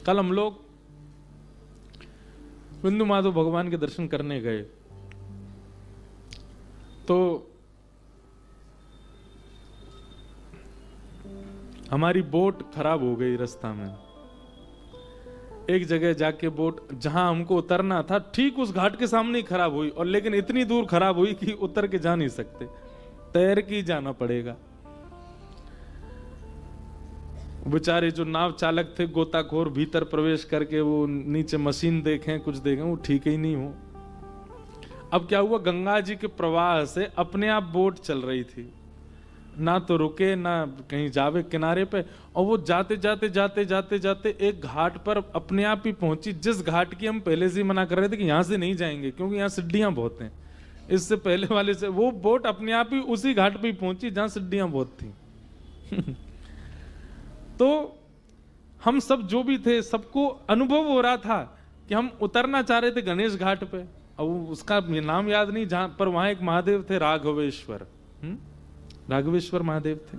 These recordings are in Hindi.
कल हम लोग बिंदु माधव भगवान के दर्शन करने गए, तो हमारी बोट खराब हो गई रास्ता में। एक जगह जाके बोट जहां हमको उतरना था ठीक उस घाट के सामने ही खराब हुई, और लेकिन इतनी दूर खराब हुई कि उतर के जा नहीं सकते, तैर के ही जाना पड़ेगा। बेचारे जो नाव चालक थे गोताखोर भीतर प्रवेश करके वो नीचे मशीन देखें कुछ देखें, वो ठीक ही नहीं हो। अब क्या हुआ, गंगा जी के प्रवाह से अपने आप बोट चल रही थी, ना तो रुके ना कहीं जावे किनारे पे, और वो जाते जाते जाते जाते जाते एक घाट पर अपने आप ही पहुंची, जिस घाट की हम पहले से मना कर रहे थे कि यहां से नहीं जाएंगे क्योंकि यहाँ सिड्डियां बहुत हैं। इससे पहले वाले से वो बोट अपने आप ही उसी घाट पे पहुंची जहां सिड्डियां बहुत थी। तो हम सब जो भी थे सबको अनुभव हो रहा था कि हम उतरना चाह रहे थे गणेश घाट पे, और उसका नाम याद नहीं, जहां पर वहां एक महादेव थे राघवेश्वर, राघवेश्वर महादेव थे,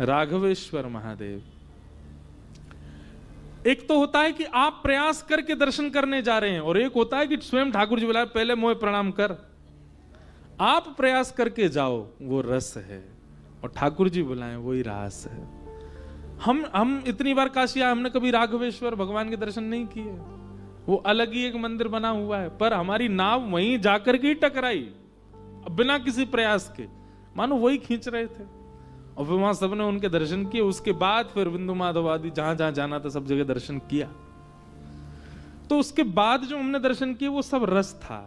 राघवेश्वर महादेव। एक तो होता है कि आप प्रयास करके दर्शन करने जा रहे हैं, और एक होता है कि स्वयं ठाकुर जी बुलाए पहले मोह प्रणाम कर। आप प्रयास करके जाओ वो रस है, और ठाकुर जी बुलाएं वही रास है। हम इतनी बार काशी आए, हमने कभी राघवेश्वर भगवान के दर्शन नहीं किए। वो अलग ही एक मंदिर बना हुआ है, पर हमारी नाव वहीं जाकर के ही टकराई बिना किसी प्रयास के, मानो वही खींच रहे थे। और फिर वहां सबने उनके दर्शन किए। उसके बाद फिर बिंदु माधव आदि जहां जहां जाना था सब जगह दर्शन किया। तो उसके बाद जो हमने दर्शन किए वो सब रस था,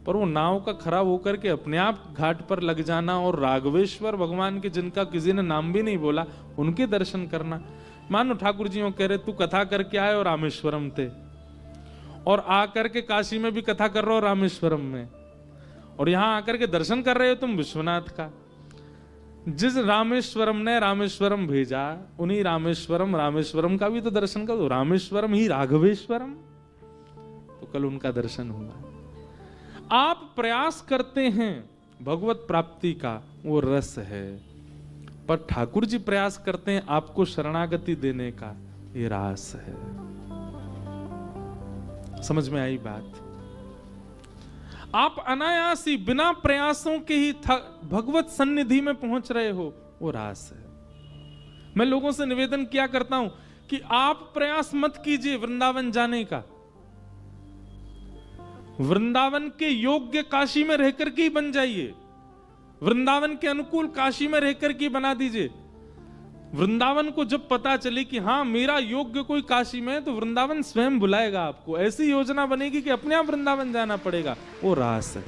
पर वो नाव का खराब होकर के अपने आप घाट पर लग जाना, और राघवेश्वर भगवान के जिनका किसी ने नाम भी नहीं बोला उनके दर्शन करना। मानो ठाकुर जी कह रहे तू कथा करके आए और रामेश्वरम थे, और आकर के काशी में भी कथा कर रहे हो रामेश्वरम में, और यहां आकर के दर्शन कर रहे हो तुम विश्वनाथ का। जिस रामेश्वरम ने रामेश्वरम भेजा, उन्हीं रामेश्वरम का भी तो दर्शन करो। रामेश्वरम ही राघवेश्वरम, तो कल उनका दर्शन हुआ। आप प्रयास करते हैं भगवत प्राप्ति का, वो रस है, पर ठाकुर जी प्रयास करते हैं आपको शरणागति देने का, ये रास है। समझ में आई बात? आप अनायास ही बिना प्रयासों के ही भगवत सन्निधि में पहुंच रहे हो, वो रास है। मैं लोगों से निवेदन किया करता हूं कि आप प्रयास मत कीजिए वृंदावन जाने का। वृंदावन के योग्य काशी में रहकर के ही बन जाइए, वृंदावन के अनुकूल काशी में रहकर के बना दीजिए। वृंदावन को जब पता चले कि हाँ मेरा योग्य कोई काशी में है, तो वृंदावन स्वयं बुलाएगा आपको। ऐसी योजना बनेगी कि अपने आप वृंदावन जाना पड़ेगा, वो रास है।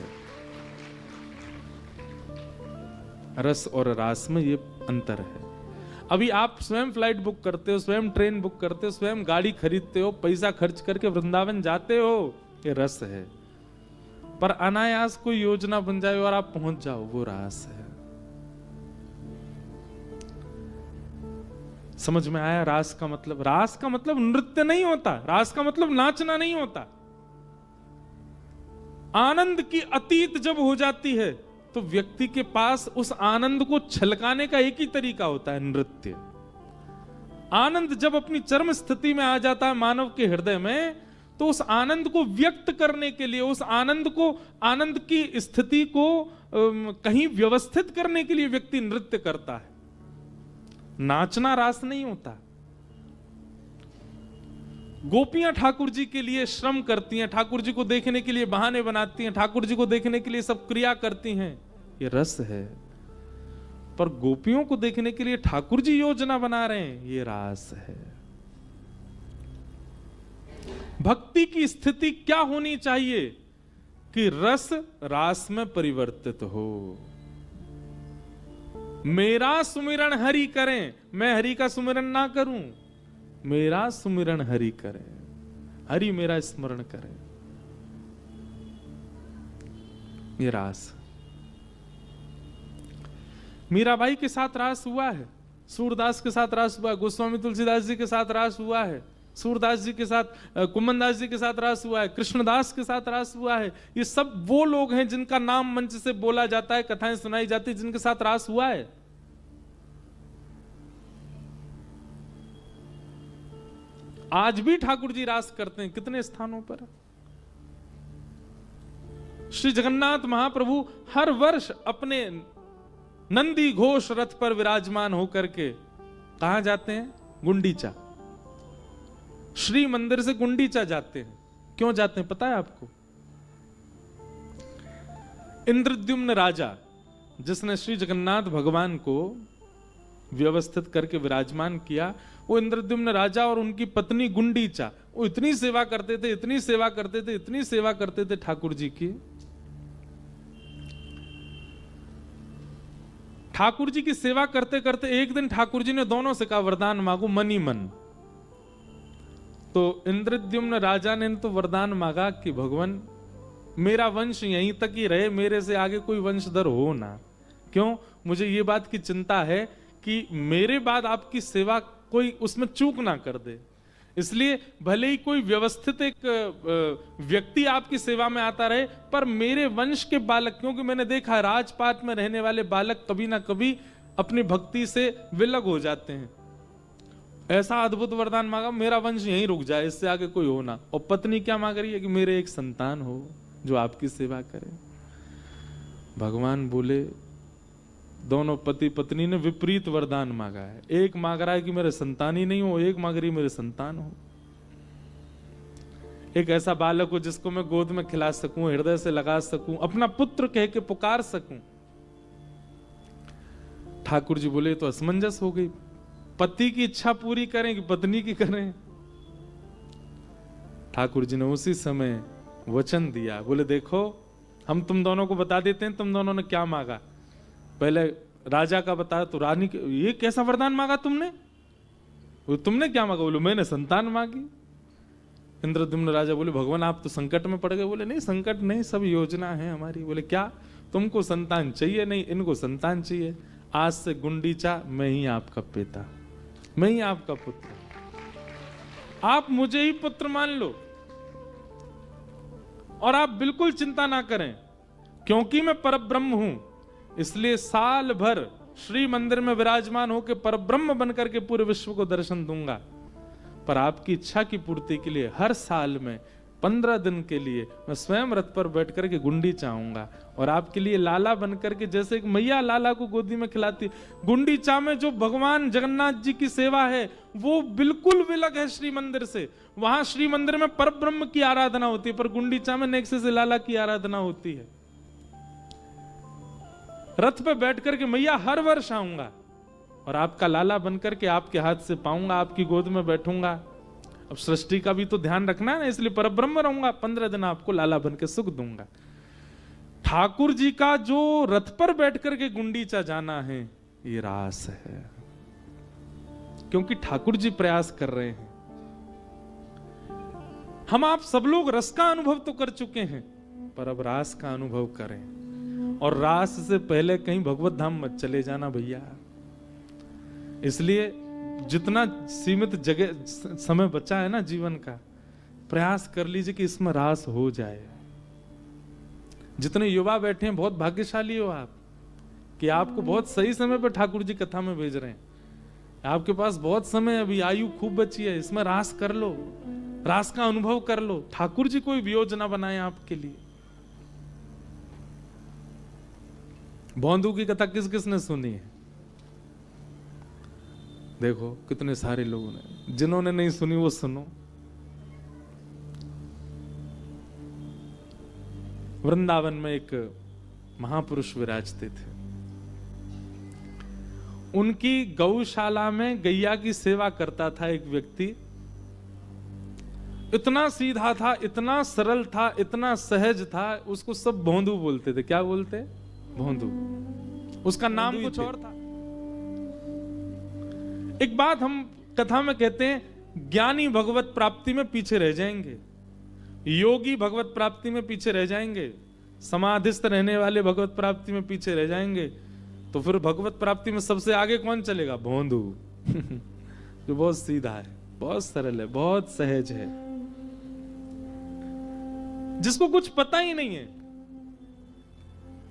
रस और रास में ये अंतर है। अभी आप स्वयं फ्लाइट बुक करते हो, स्वयं ट्रेन बुक करते हो, स्वयं गाड़ी खरीदते हो, पैसा खर्च करके वृंदावन जाते हो, ये रस है। पर अनायास कोई योजना बन जाए और आप पहुंच जाओ, वो रास है। समझ में आया? रास का मतलब नृत्य नहीं होता, रास का मतलब नाचना नहीं होता। आनंद की अतीत जब हो जाती है तो व्यक्ति के पास उस आनंद को छलकाने का एक ही तरीका होता है, नृत्य। आनंद जब अपनी चरम स्थिति में आ जाता है मानव के हृदय में, तो उस आनंद को व्यक्त करने के लिए, उस आनंद की स्थिति को कहीं व्यवस्थित करने के लिए व्यक्ति नृत्य करता है। नाचना रास नहीं होता। गोपियां ठाकुर जी के लिए श्रम करती हैं, ठाकुर जी को देखने के लिए बहाने बनाती हैं, ठाकुर जी को देखने के लिए सब क्रिया करती हैं, ये रस है। पर गोपियों को देखने के लिए ठाकुर जी योजना बना रहे हैं, ये रास है। भक्ति की स्थिति क्या होनी चाहिए कि रस रास में परिवर्तित हो। मेरा सुमिरन हरि करें, मैं हरि का सुमिरन ना करूं, मेरा सुमिरन हरि करें, हरि मेरा स्मरण करें, ये रास। मीराबाई के साथ रास हुआ है, सूरदास के साथ रास हुआ है, गोस्वामी तुलसीदास जी के साथ रास हुआ है, सूरदास जी के साथ, कुम्मनदास जी के साथ रास हुआ है, कृष्णदास के साथ रास हुआ है। ये सब वो लोग हैं जिनका नाम मंच से बोला जाता है, कथाएं सुनाई जाती है, जिनके साथ रास हुआ है। आज भी ठाकुर जी रास करते हैं कितने स्थानों पर। श्री जगन्नाथ महाप्रभु हर वर्ष अपने नंदी घोष रथ पर विराजमान होकर के कहां जाते हैं? गुंडीचा। श्री मंदिर से गुंडीचा जाते हैं। क्यों जाते हैं पता है आपको? इंद्रद्युम्न राजा जिसने श्री जगन्नाथ भगवान को व्यवस्थित करके विराजमान किया, वो इंद्रद्युम्न राजा और उनकी पत्नी गुंडीचा, वो इतनी सेवा करते थे, इतनी सेवा करते थे, इतनी सेवा करते थे ठाकुर जी की। ठाकुर जी की सेवा करते करते एक दिन ठाकुर जी ने दोनों से कहा वरदान मांगो मन ही मन। तो इंद्रद्युम्न राजा ने तो वरदान मांगा कि भगवान मेरा वंश यहीं तक ही रहे, मेरे से आगे कोई वंशधर हो ना। क्यों? मुझे ये बात की चिंता है कि मेरे बाद आपकी सेवा कोई उसमें चूक ना कर दे। इसलिए भले ही कोई व्यवस्थित एक व्यक्ति आपकी सेवा में आता रहे, पर मेरे वंश के बालक, क्योंकि मैंने देखा राजपाट में रहने वाले बालक कभी ना कभी अपनी भक्ति से विलग हो जाते हैं। ऐसा अद्भुत वरदान मांगा मेरा वंश यहीं रुक जाए, इससे आगे कोई हो ना। और पत्नी क्या मांग रही है कि मेरे एक संतान हो जो आपकी सेवा करे। भगवान बोले, दोनों पति पत्नी ने विपरीत वरदान मांगा है। एक मांग रहा है कि मेरे संतान ही नहीं हो, एक मांग रही मेरे संतान हो। एक ऐसा बालक हो जिसको मैं गोद में खिला सकूं, हृदय से लगा सकूं, अपना पुत्र कह के पुकार सकूं। ठाकुर जी बोले तो असमंजस हो गई, पति की इच्छा पूरी करें कि पत्नी की करें। ठाकुर जी ने उसी समय वचन दिया, बोले देखो हम तुम दोनों को बता देते हैं तुम दोनों ने क्या मांगा। पहले राजा का बताया तो रानी के, ये कैसा वरदान मांगा तुमने? वो तुमने क्या मांगा? बोले मैंने संतान मांगी। इंद्रद्युम्न राजा बोले भगवान आप तो संकट में पड़ गए। बोले नहीं संकट नहीं, सब योजना है हमारी। बोले क्या? तुमको संतान चाहिए? नहीं, इनको संतान चाहिए। आज से गुंडीचा मैं ही आपका पिता, मैं ही आपका पुत्र, आप मुझे ही पुत्र मान लो और आप बिल्कुल चिंता ना करें क्योंकि मैं परब्रह्म हूं। इसलिए साल भर श्री मंदिर में विराजमान होकर परब्रह्म बनकर के पूरे विश्व को दर्शन दूंगा। पर आपकी इच्छा की पूर्ति के लिए हर साल में 15 दिन के लिए मैं स्वयं रथ पर बैठ करके गुंडीचा आऊंगा और आपके लिए लाला बनकर के, जैसे एक मैया लाला को गोदी में खिलाती, गुंडीचा में जो भगवान जगन्नाथ जी की सेवा है वो बिल्कुल विलग है श्री मंदिर से। वहां श्री मंदिर में परब्रह्म की आराधना होती है, पर गुंडीचा में नेक्से से लाला की आराधना होती है। रथ पे बैठ करके मैया हर वर्ष आऊंगा और आपका लाला बनकर के आपके हाथ से पाऊंगा, आपकी गोद में बैठूंगा। अब सृष्टि का भी तो ध्यान रखना है ना, इसलिए परब्रह्म रहूंगा। 15 दिन आपको लाला बन के सुख दूंगा। ठाकुर जी का जो रथ पर बैठ करके गुंडीचा जाना है ये रास है, क्योंकि ठाकुर जी प्रयास कर रहे हैं। हम आप सब लोग रस का अनुभव तो कर चुके हैं, पर अब रास का अनुभव करें। और रास से पहले कहीं भगवत धाम मत चले जाना भैया। इसलिए जितना सीमित जगह समय बचा है ना जीवन का, प्रयास कर लीजिए कि इसमें रास हो जाए। जितने युवा बैठे हैं बहुत भाग्यशाली हो आप कि आपको बहुत सही समय पर ठाकुर जी कथा में भेज रहे हैं। आपके पास बहुत समय, अभी आयु खूब बची है, इसमें रास कर लो, रास का अनुभव कर लो। ठाकुर जी कोई योजना बनाए आपके लिए। भोंदू की कथा किस किसने सुनी है? देखो कितने सारे लोगों ने। जिन्होंने नहीं सुनी वो सुनो। वृंदावन में एक महापुरुष विराजते थे। उनकी गौशाला में गैया की सेवा करता था एक व्यक्ति। इतना सीधा था, इतना सरल था, इतना सहज था, उसको सब भोंदू बोलते थे। क्या बोलते? भोंदू। उसका नाम कुछ और था। एक बात हम कथा में कहते हैं, ज्ञानी भगवत प्राप्ति में पीछे रह जाएंगे, योगी भगवत प्राप्ति में पीछे रह जाएंगे, समाधिस्थ रहने वाले भगवत प्राप्ति में पीछे रह जाएंगे। तो फिर भगवत प्राप्ति में सबसे आगे कौन चलेगा? भोंदू। जो बहुत सीधा है, बहुत सरल है, बहुत सहज है, जिसको कुछ पता ही नहीं है।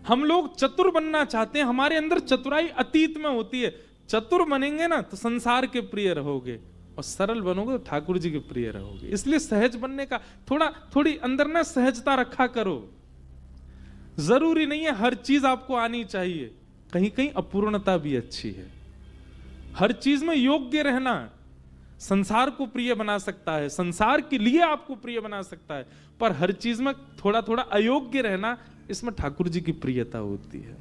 हम लोग चतुर बनना चाहते हैं, हमारे अंदर चतुराई अतीत में होती है। चतुर बनेंगे ना तो संसार के प्रिय रहोगे, और सरल बनोगे तो ठाकुर जी के प्रिय रहोगे। इसलिए सहज बनने का थोड़ी अंदर ना सहजता रखा करो। जरूरी नहीं है हर चीज आपको आनी चाहिए, कहीं कहीं अपूर्णता भी अच्छी है। हर चीज में योग्य रहना संसार को प्रिय बना सकता है, संसार के लिए आपको प्रिय बना सकता है, पर हर चीज में थोड़ा थोड़ा अयोग्य रहना, इसमें ठाकुर जी की प्रियता होती है।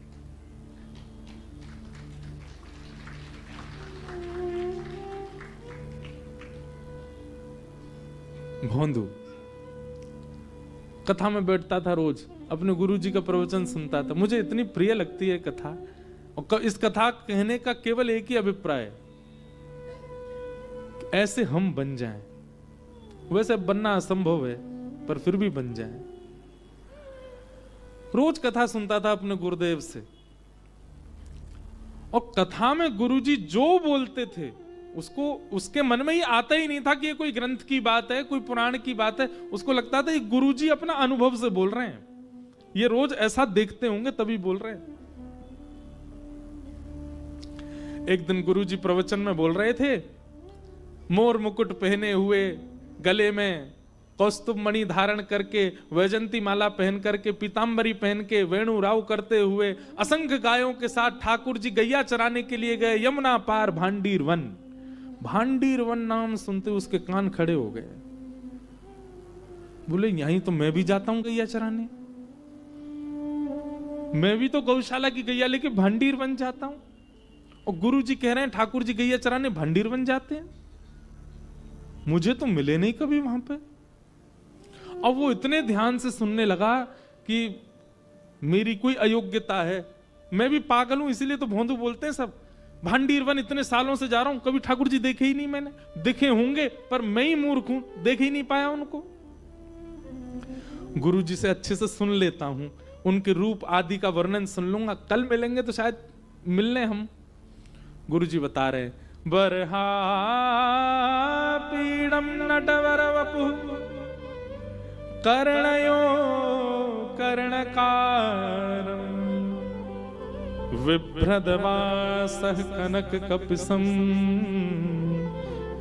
भोंदू कथा में बैठता था, रोज अपने गुरु जी का प्रवचन सुनता था। मुझे इतनी प्रिय लगती है कथा, और इस कथा कहने का केवल एक ही अभिप्राय, ऐसे हम बन जाएं। वैसे बनना असंभव है, पर फिर भी बन जाएं। रोज कथा सुनता था अपने गुरुदेव से, और कथा में गुरुजी जो बोलते थे उसको उसके मन में ही आता ही नहीं था कि ये कोई ग्रंथ की बात है, कोई पुराण की बात है। उसको लगता था ये गुरुजी अपना अनुभव से बोल रहे हैं, ये रोज ऐसा देखते होंगे तभी बोल रहे हैं। एक दिन गुरुजी प्रवचन में बोल रहे थे, मोर मुकुट पहने हुए, गले में कौस्तुभ मणि धारण करके, वैजंती माला पहन करके, पीतांबरी पहन के, वेणु राव करते हुए असंख्य गायों के साथ ठाकुर जी गैया चराने के लिए गए यमुना पार भांडीर वन। भांडीर वन नाम सुनते उसके कान खड़े हो गए। बोले यहीं तो मैं भी जाता हूं गैया चराने, मैं भी तो गौशाला की गैया लेके भांडीर वन जाता हूं, और गुरु जी कह रहे हैं ठाकुर जी गैया चराने भांडीर वन जाते हैं। मुझे तो मिले नहीं कभी वहां पे। अब वो इतने ध्यान से सुनने लगा कि मेरी कोई अयोग्यता है, मैं भी पागल हूं, इसीलिए तो भोंदू बोलते हैं सब। भांडीर वन इतने सालों से जा रहा हूं, कभी ठाकुर जी देखे ही नहीं मैंने। देखे होंगे पर मैं ही मूर्ख हूं, देख ही नहीं पाया उनको। गुरु जी से अच्छे से सुन लेता हूं, उनके रूप आदि का वर्णन सुन लूंगा, कल मिलेंगे तो शायद मिलने हम। गुरु जी बता रहे, बरहा पीडम नटवर वपु कर्णयो कर्णकारम विभ्रदवासः कनक कपिसं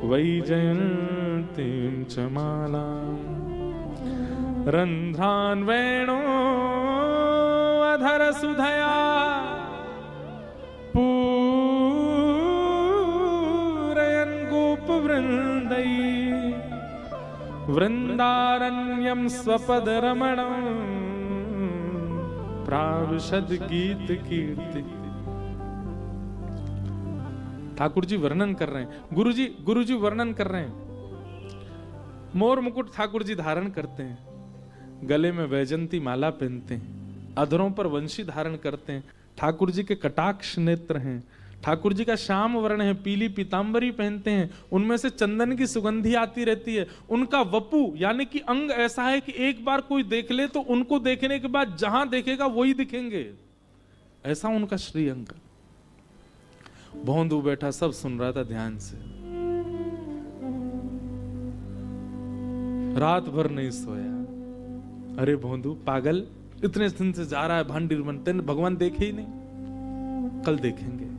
वैजयन्तीं च मालां रन्ध्रान् वेणो अधर सुधया पूरयन् गोपवृन्दै वृन्दारण्यं स्वपदरमणं प्राविशद गीत कीर्ति। ठाकुर जी वर्णन कर रहे हैं, गुरु जी वर्णन कर रहे हैं। मोर मुकुट ठाकुर जी धारण करते हैं, गले में वैजंती माला पहनते हैं, अधरों पर वंशी धारण करते हैं। ठाकुर जी के कटाक्ष नेत्र हैं, ठाकुर जी का श्याम वर्ण है, पीली पीतांबरी पहनते हैं, उनमें से चंदन की सुगंधी आती रहती है। उनका वपु यानी कि अंग ऐसा है कि एक बार कोई देख ले तो उनको देखने के बाद जहां देखेगा वही दिखेंगे, ऐसा उनका श्रीअंग। भोंदू बैठा सब सुन रहा था ध्यान से, रात भर नहीं सोया। अरे भोंदू पागल, इतने दिन से जा रहा है भांडीर वन, तेने भगवान देखे ही नहीं, कल देखेंगे।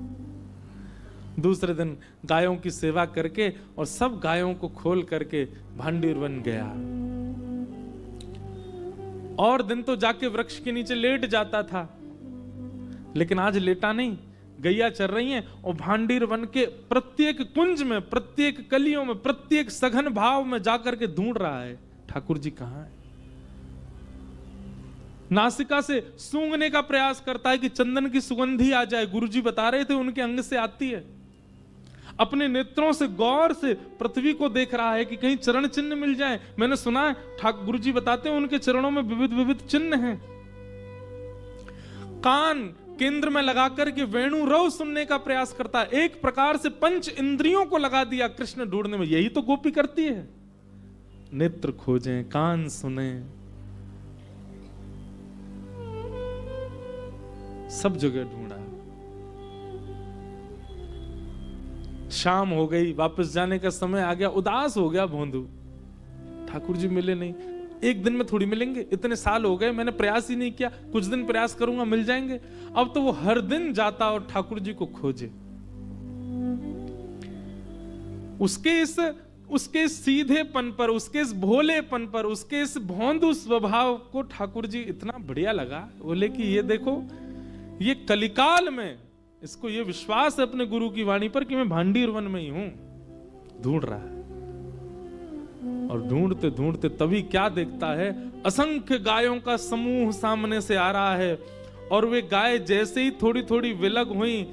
दूसरे दिन गायों की सेवा करके और सब गायों को खोल करके भांडीर वन गया। और दिन तो जाके वृक्ष के नीचे लेट जाता था, लेकिन आज लेटा नहीं, गैया चर रही हैं और भांडीर वन के प्रत्येक कुंज में, प्रत्येक कलियों में, प्रत्येक सघन भाव में जाकर के ढूंढ रहा है ठाकुर जी कहां है। नासिका से सूंघने का प्रयास करता है कि चंदन की सुगंधी आ जाए। गुरुजी बता रहे थे उनके अंग से आती है। अपने नेत्रों से गौर से पृथ्वी को देख रहा है कि कहीं चरण चिन्ह मिल जाए। मैंने सुना है ठाकुर गुरुजी बताते हैं उनके चरणों में विविध विविध चिन्ह हैं। कान केंद्र में लगाकर के वेणु रव सुनने का प्रयास करता है। एक प्रकार से पंच इंद्रियों को लगा दिया कृष्ण ढूंढने में। यही तो गोपी करती है, नेत्र खोजें, कान सुने, सब जगह ढूंढा। शाम हो गई, वापस जाने का समय आ गया, उदास हो गया भोंदू। ठाकुर जी मिले नहीं, एक दिन में थोड़ी मिलेंगे, इतने साल हो गए मैंने प्रयास ही नहीं किया, कुछ दिन प्रयास करूंगा मिल जाएंगे। अब तो वो हर दिन जाता और ठाकुर जी को खोजे। उसके इस सीधेपन पर, उसके इस भोलेपन पर, उसके इस भोंदू स्वभाव को ठाकुर जी इतना बढ़िया लगा। बोले कि ये देखो, ये कलिकाल में इसको ये विश्वास है अपने गुरु की वाणी पर कि मैं भांडीर वन में ही हूं। ढूंढ रहा है, और ढूंढते ढूंढते तभी क्या देखता है, असंख्य गायों का समूह सामने से आ रहा है। और वे गाय जैसे ही थोड़ी थोड़ी विलग हुई,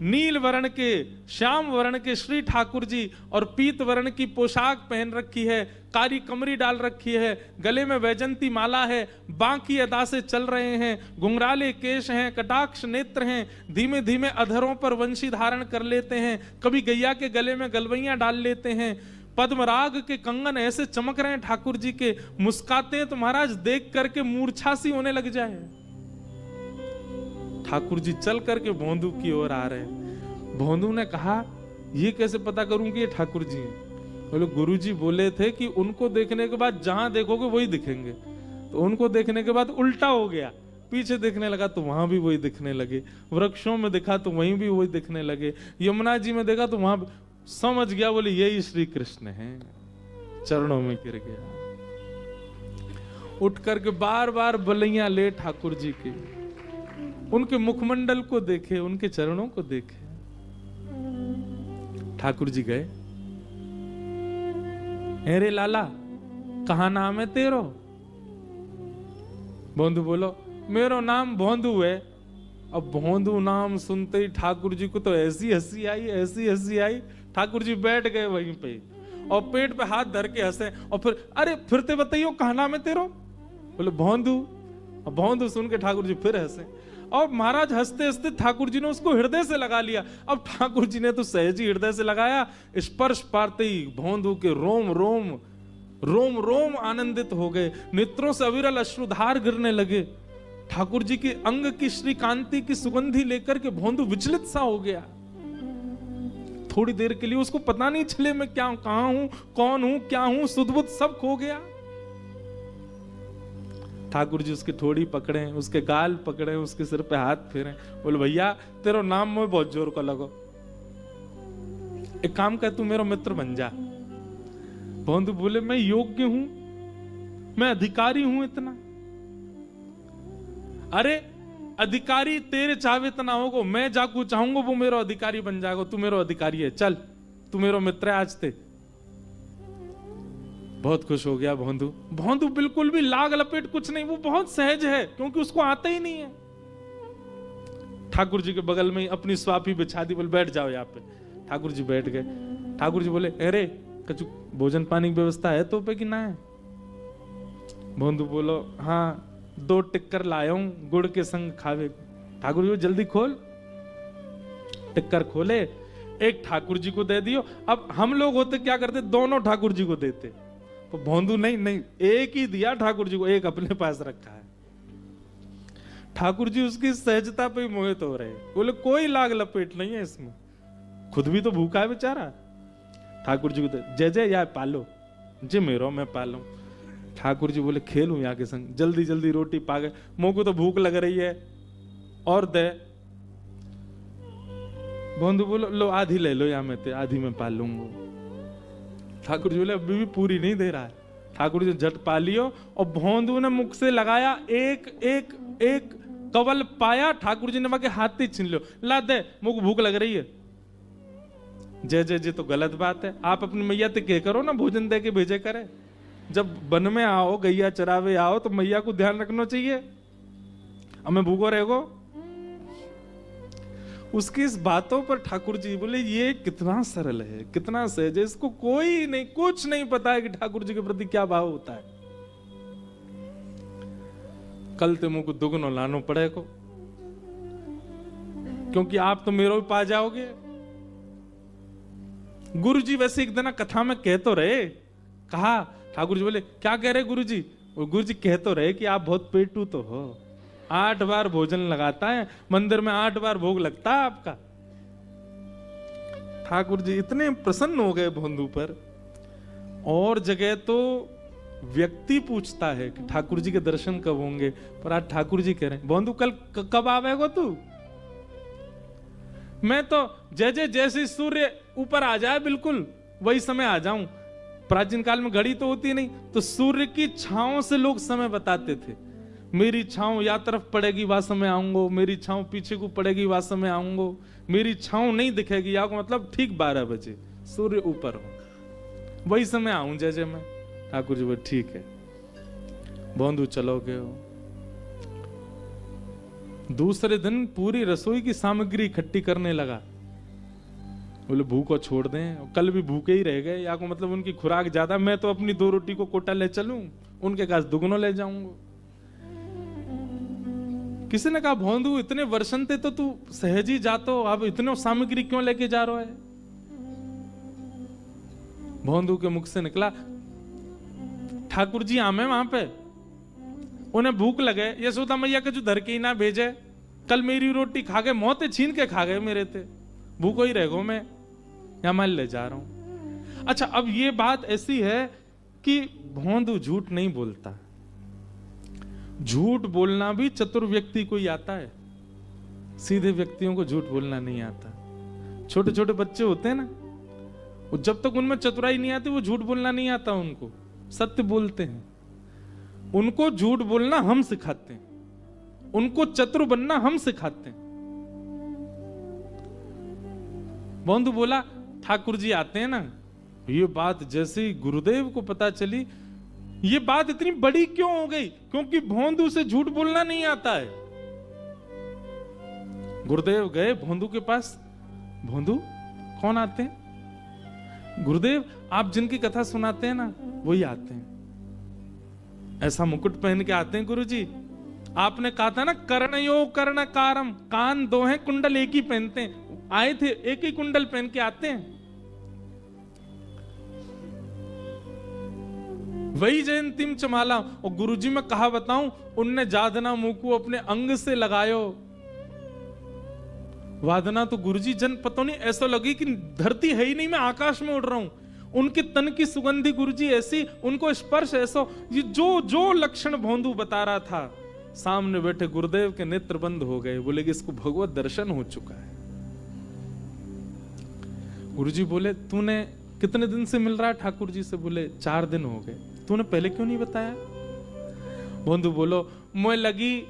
नील वर्ण के, श्याम वर्ण के श्री ठाकुर जी और पीत वर्ण की पोशाक पहन रखी है, कारी कमरी डाल रखी है, गले में वैजंती माला है, बांकी अदा से चल रहे हैं, घुंघराले केश हैं, कटाक्ष नेत्र हैं, धीमे धीमे अधरों पर वंशी धारण कर लेते हैं, कभी गैया के गले में गलवैयां डाल लेते हैं, पद्मराग के कंगन ऐसे चमक रहे हैं ठाकुर जी के, मुस्काते हैं तो महाराज देख करके मूर्छा सी होने लग जाए। ठाकुर जी चल करके भोंदू की ओर आ रहे हैं। भोंदू ने कहा, ये कैसे पता करूं कि ये ठाकुर जी हैं? बोले गुरु जी बोले थे कि उनको देखने के बाद जहां देखोगे वही दिखेंगे। तो उनको देखने के बाद उल्टा हो गया, पीछे देखने लगा तो वहां भी वही दिखने लगे, वृक्षों में देखा तो वहीं भी वही दिखने लगे, यमुना जी में देखा तो वहां समझ गया, बोले यही श्री कृष्ण हैं। चरणों में गिर गया, उठ करके बार बार बलैया ले ठाकुर जी की, उनके मुखमंडल को देखे, उनके चरणों को देखे। ठाकुर जी गए, अरे लाला कहा नाम है तेरो? भोंदू बोलो, मेरो नाम भोंदू है। अब भोंदू नाम सुनते ही ठाकुर जी को तो ऐसी हंसी आई, ऐसी हंसी आई, ठाकुर जी बैठ गए वहीं पे और पेट पे हाथ धर के हंसे। और फिर अरे फिरते बताइयो कहा नाम है तेरो? बोले भोंदू। और भोंदू सुन के ठाकुर जी फिर हंसे, और महाराज हंसते हंसते ठाकुर जी ने उसको हृदय से लगा लिया। अब ठाकुर जी ने तो सहज ही हृदय से लगाया, स्पर्श पाते ही भोंदू के रोम रोम रोम रोम आनंदित हो गए, नेत्रों से अविरल अश्रुधार गिरने लगे। ठाकुर जी के अंग की श्री कांति की सुगंधी लेकर के भोंदू विचलित सा हो गया। थोड़ी देर के लिए उसको पता नहीं चले मैं क्या, कहां हूं, कौन हूं, क्या हूं, सुध-बुध सब खो गया। ठाकुर जी उसकी ठोड़ी पकड़े, उसके गाल पकड़े, उसके सिर पे हाथ फेरे, बोले भैया तेरो नाम में बहुत जोर को लगो, एक काम कर तू मेरा मित्र बन जा। भोंदू बोले मैं योग्य हूं, मैं अधिकारी हूं इतना? अरे अधिकारी तेरे चाहे इतना होगा, मैं जाकू चाहूंगा वो मेरा अधिकारी बन जाएगा, तू मेरा अधिकारी है, चल तू मेरा मित्र है आज ते। बहुत खुश हो गया भोंदू। भोंदू बिल्कुल भी लाग लपेट कुछ नहीं, वो बहुत सहज है क्योंकि उसको आता ही नहीं है। ठाकुर जी के बगल में अपनी स्वापी बिछा दी, बोले बैठ जाओ यहाँ पे। ठाकुर जी बैठ गए। ठाकुर जी बोले अरे कछु भोजन पानी की व्यवस्था है तो पे कि ना है? भोंदू बोलो हाँ 2 टिक्कर लाया हूं, गुड़ के संग खावे। ठाकुर जी जल्दी खोल। टिक्कर खोले, एक ठाकुर जी को दे दियो। अब हम लोग होते क्या करते, दोनों ठाकुर जी को देते, तो भोंदू नहीं एक ही दिया ठाकुर जी को, एक अपने पास रखा है। ठाकुर जी उसकी सहजता पे मोहित हो रहे, बोले कोई लाग लपेट नहीं है इसमें, खुद भी तो भूखा है बेचारा। ठाकुर जी को जय जय या पालो, जे मेरो मैं पालू। ठाकुर जी बोले खेलूं यहाँ के संग, जल्दी जल्दी रोटी पा गए, मुंह को तो भूख लग रही है और दे। भोंदू बोलो लो आधी ले लो, यहाँ में ते आधी में पाल लूंगा। ठाकुर जी बोले अभी भी पूरी नहीं दे रहा है। ठाकुर जी झट पा लियो और भोंदू ने मुख से लगाया, एक एक एक कवल पाया। ठाकुर जी ने बाकी हाथ ही छीन लो, ला दे मुझको भूख लग रही है। जय जय जी तो गलत बात है, आप अपनी मैया ते कह करो ना भोजन दे के भेजे करे। जब वन में आओ, गैया चरावे आओ तो मैया को ध्यान रखना चाहिए, हमें भूखो रहेगो। उसकी इस बातों पर ठाकुर जी बोले ये कितना सरल है, कितना सहज है, इसको कोई नहीं कुछ नहीं पता है कि ठाकुर जी के प्रति क्या भाव होता है। कल ते मुझको दुगनो लानो पड़े को, क्योंकि आप तो मेरे भी पा जाओगे। गुरु जी वैसे एक दिन कथा में कह तो रहे, कहा ठाकुर जी बोले क्या कह रहे गुरु जी? और गुरु जी कह तो रहे कि आप बहुत पेटू तो हो, 8 बार भोजन लगाता है, मंदिर में 8 बार भोग लगता है आपका। ठाकुर जी इतने प्रसन्न हो गए भोंदू पर। और जगह तो व्यक्ति पूछता है कि ठाकुर जी के दर्शन कब होंगे, पर आज ठाकुर जी कह रहे हैं भोंदू कल कब आवेगो तू? मैं तो जय जय जैसे सूर्य ऊपर आ जाए बिल्कुल वही समय आ जाऊं। प्राचीन काल में घड़ी तो होती नहीं, तो सूर्य की छांव से लोग समय बताते थे। मेरी छांव या तरफ पड़ेगी वह समय आऊंगा, मेरी छांव पीछे को पड़ेगी वह समय आऊंगा, मेरी छांव नहीं दिखेगी या मतलब ठीक 12 बजे सूर्य ऊपर हो, वही समय आऊं जय जय मैं। ठाकुर जी बोले ठीक है। बोंदू चलोगे हो। दूसरे दिन पूरी रसोई की सामग्री इकट्ठी करने लगा। बोले भूखो छोड़ दें, कल भी भूखे ही रह गए, या को मतलब उनकी खुराक ज्यादा, मैं तो अपनी 2 रोटी को कोटा ले चलूं, उनके पास दुगनो ले जाऊंगा। किसी ने कहा भोंदू इतने वर्षन थे तो तू सहज ही जातो, अब इतने सामग्री क्यों लेके जा रहा है? भोंदू के मुख से निकला, ठाकुर जी आमे वहां पे, उन्हें भूख लगे, यशोदा मैया के जो धर के ही ना भेजे, कल मेरी रोटी खा गए, मौतें छीन के खा गए मेरे थे, भूखो ही रह गो, मैं यहां मैं ले जा रहा हूं। अच्छा, अब ये बात ऐसी है कि भोंदू झूठ नहीं बोलता। झूठ बोलना भी चतुर व्यक्ति को ही आता है, सीधे व्यक्तियों को झूठ बोलना नहीं आता। छोटे छोटे बच्चे होते हैं ना, वो जब तक उनमें चतुराई नहीं आती वो झूठ बोलना नहीं आता उनको, सत्य बोलते हैं। उनको झूठ बोलना हम सिखाते हैं, उनको चतुर बनना हम सिखाते हैं। बोंदू बोला ठाकुर जी आते हैं ना, ये बात जैसे ही गुरुदेव को पता चली, ये बात इतनी बड़ी क्यों हो गई? क्योंकि भोंदू से झूठ बोलना नहीं आता है। गुरुदेव गए भोंदू के पास, भोंदू कौन आते हैं? गुरुदेव आप जिनकी कथा सुनाते हैं ना वही आते हैं। ऐसा मुकुट पहन के आते हैं गुरुजी। आपने कहा था ना कर्णयो कर्णकारम, कान 2 हैं, कुंडल एक ही पहनते हैं। आए थे, एक ही कुंडल पहन के आते हैं। वही जयंतीम चमाला। और गुरुजी में कहा बताऊं, उनने जादना मुकु अपने अंग से लगायो। वादना तो गुरुजी जन पता नहीं, ऐसा लगी कि धरती है ही नहीं, मैं आकाश में उड़ रहा हूं। उनके तन की सुगंधी गुरुजी ऐसी, उनको स्पर्श ऐसा, ये जो जो लक्षण भोंदू बता रहा था, सामने बैठे गुरुदेव के नेत्र बंद हो गए। बोले कि इसको भगवत दर्शन हो चुका है। गुरुजी बोले तूने कितने दिन से मिल रहा है ठाकुर जी से? बोले 4 दिन हो गए। तूने पहले क्यों नहीं बताया? भोंदू बोलो मुझे लगी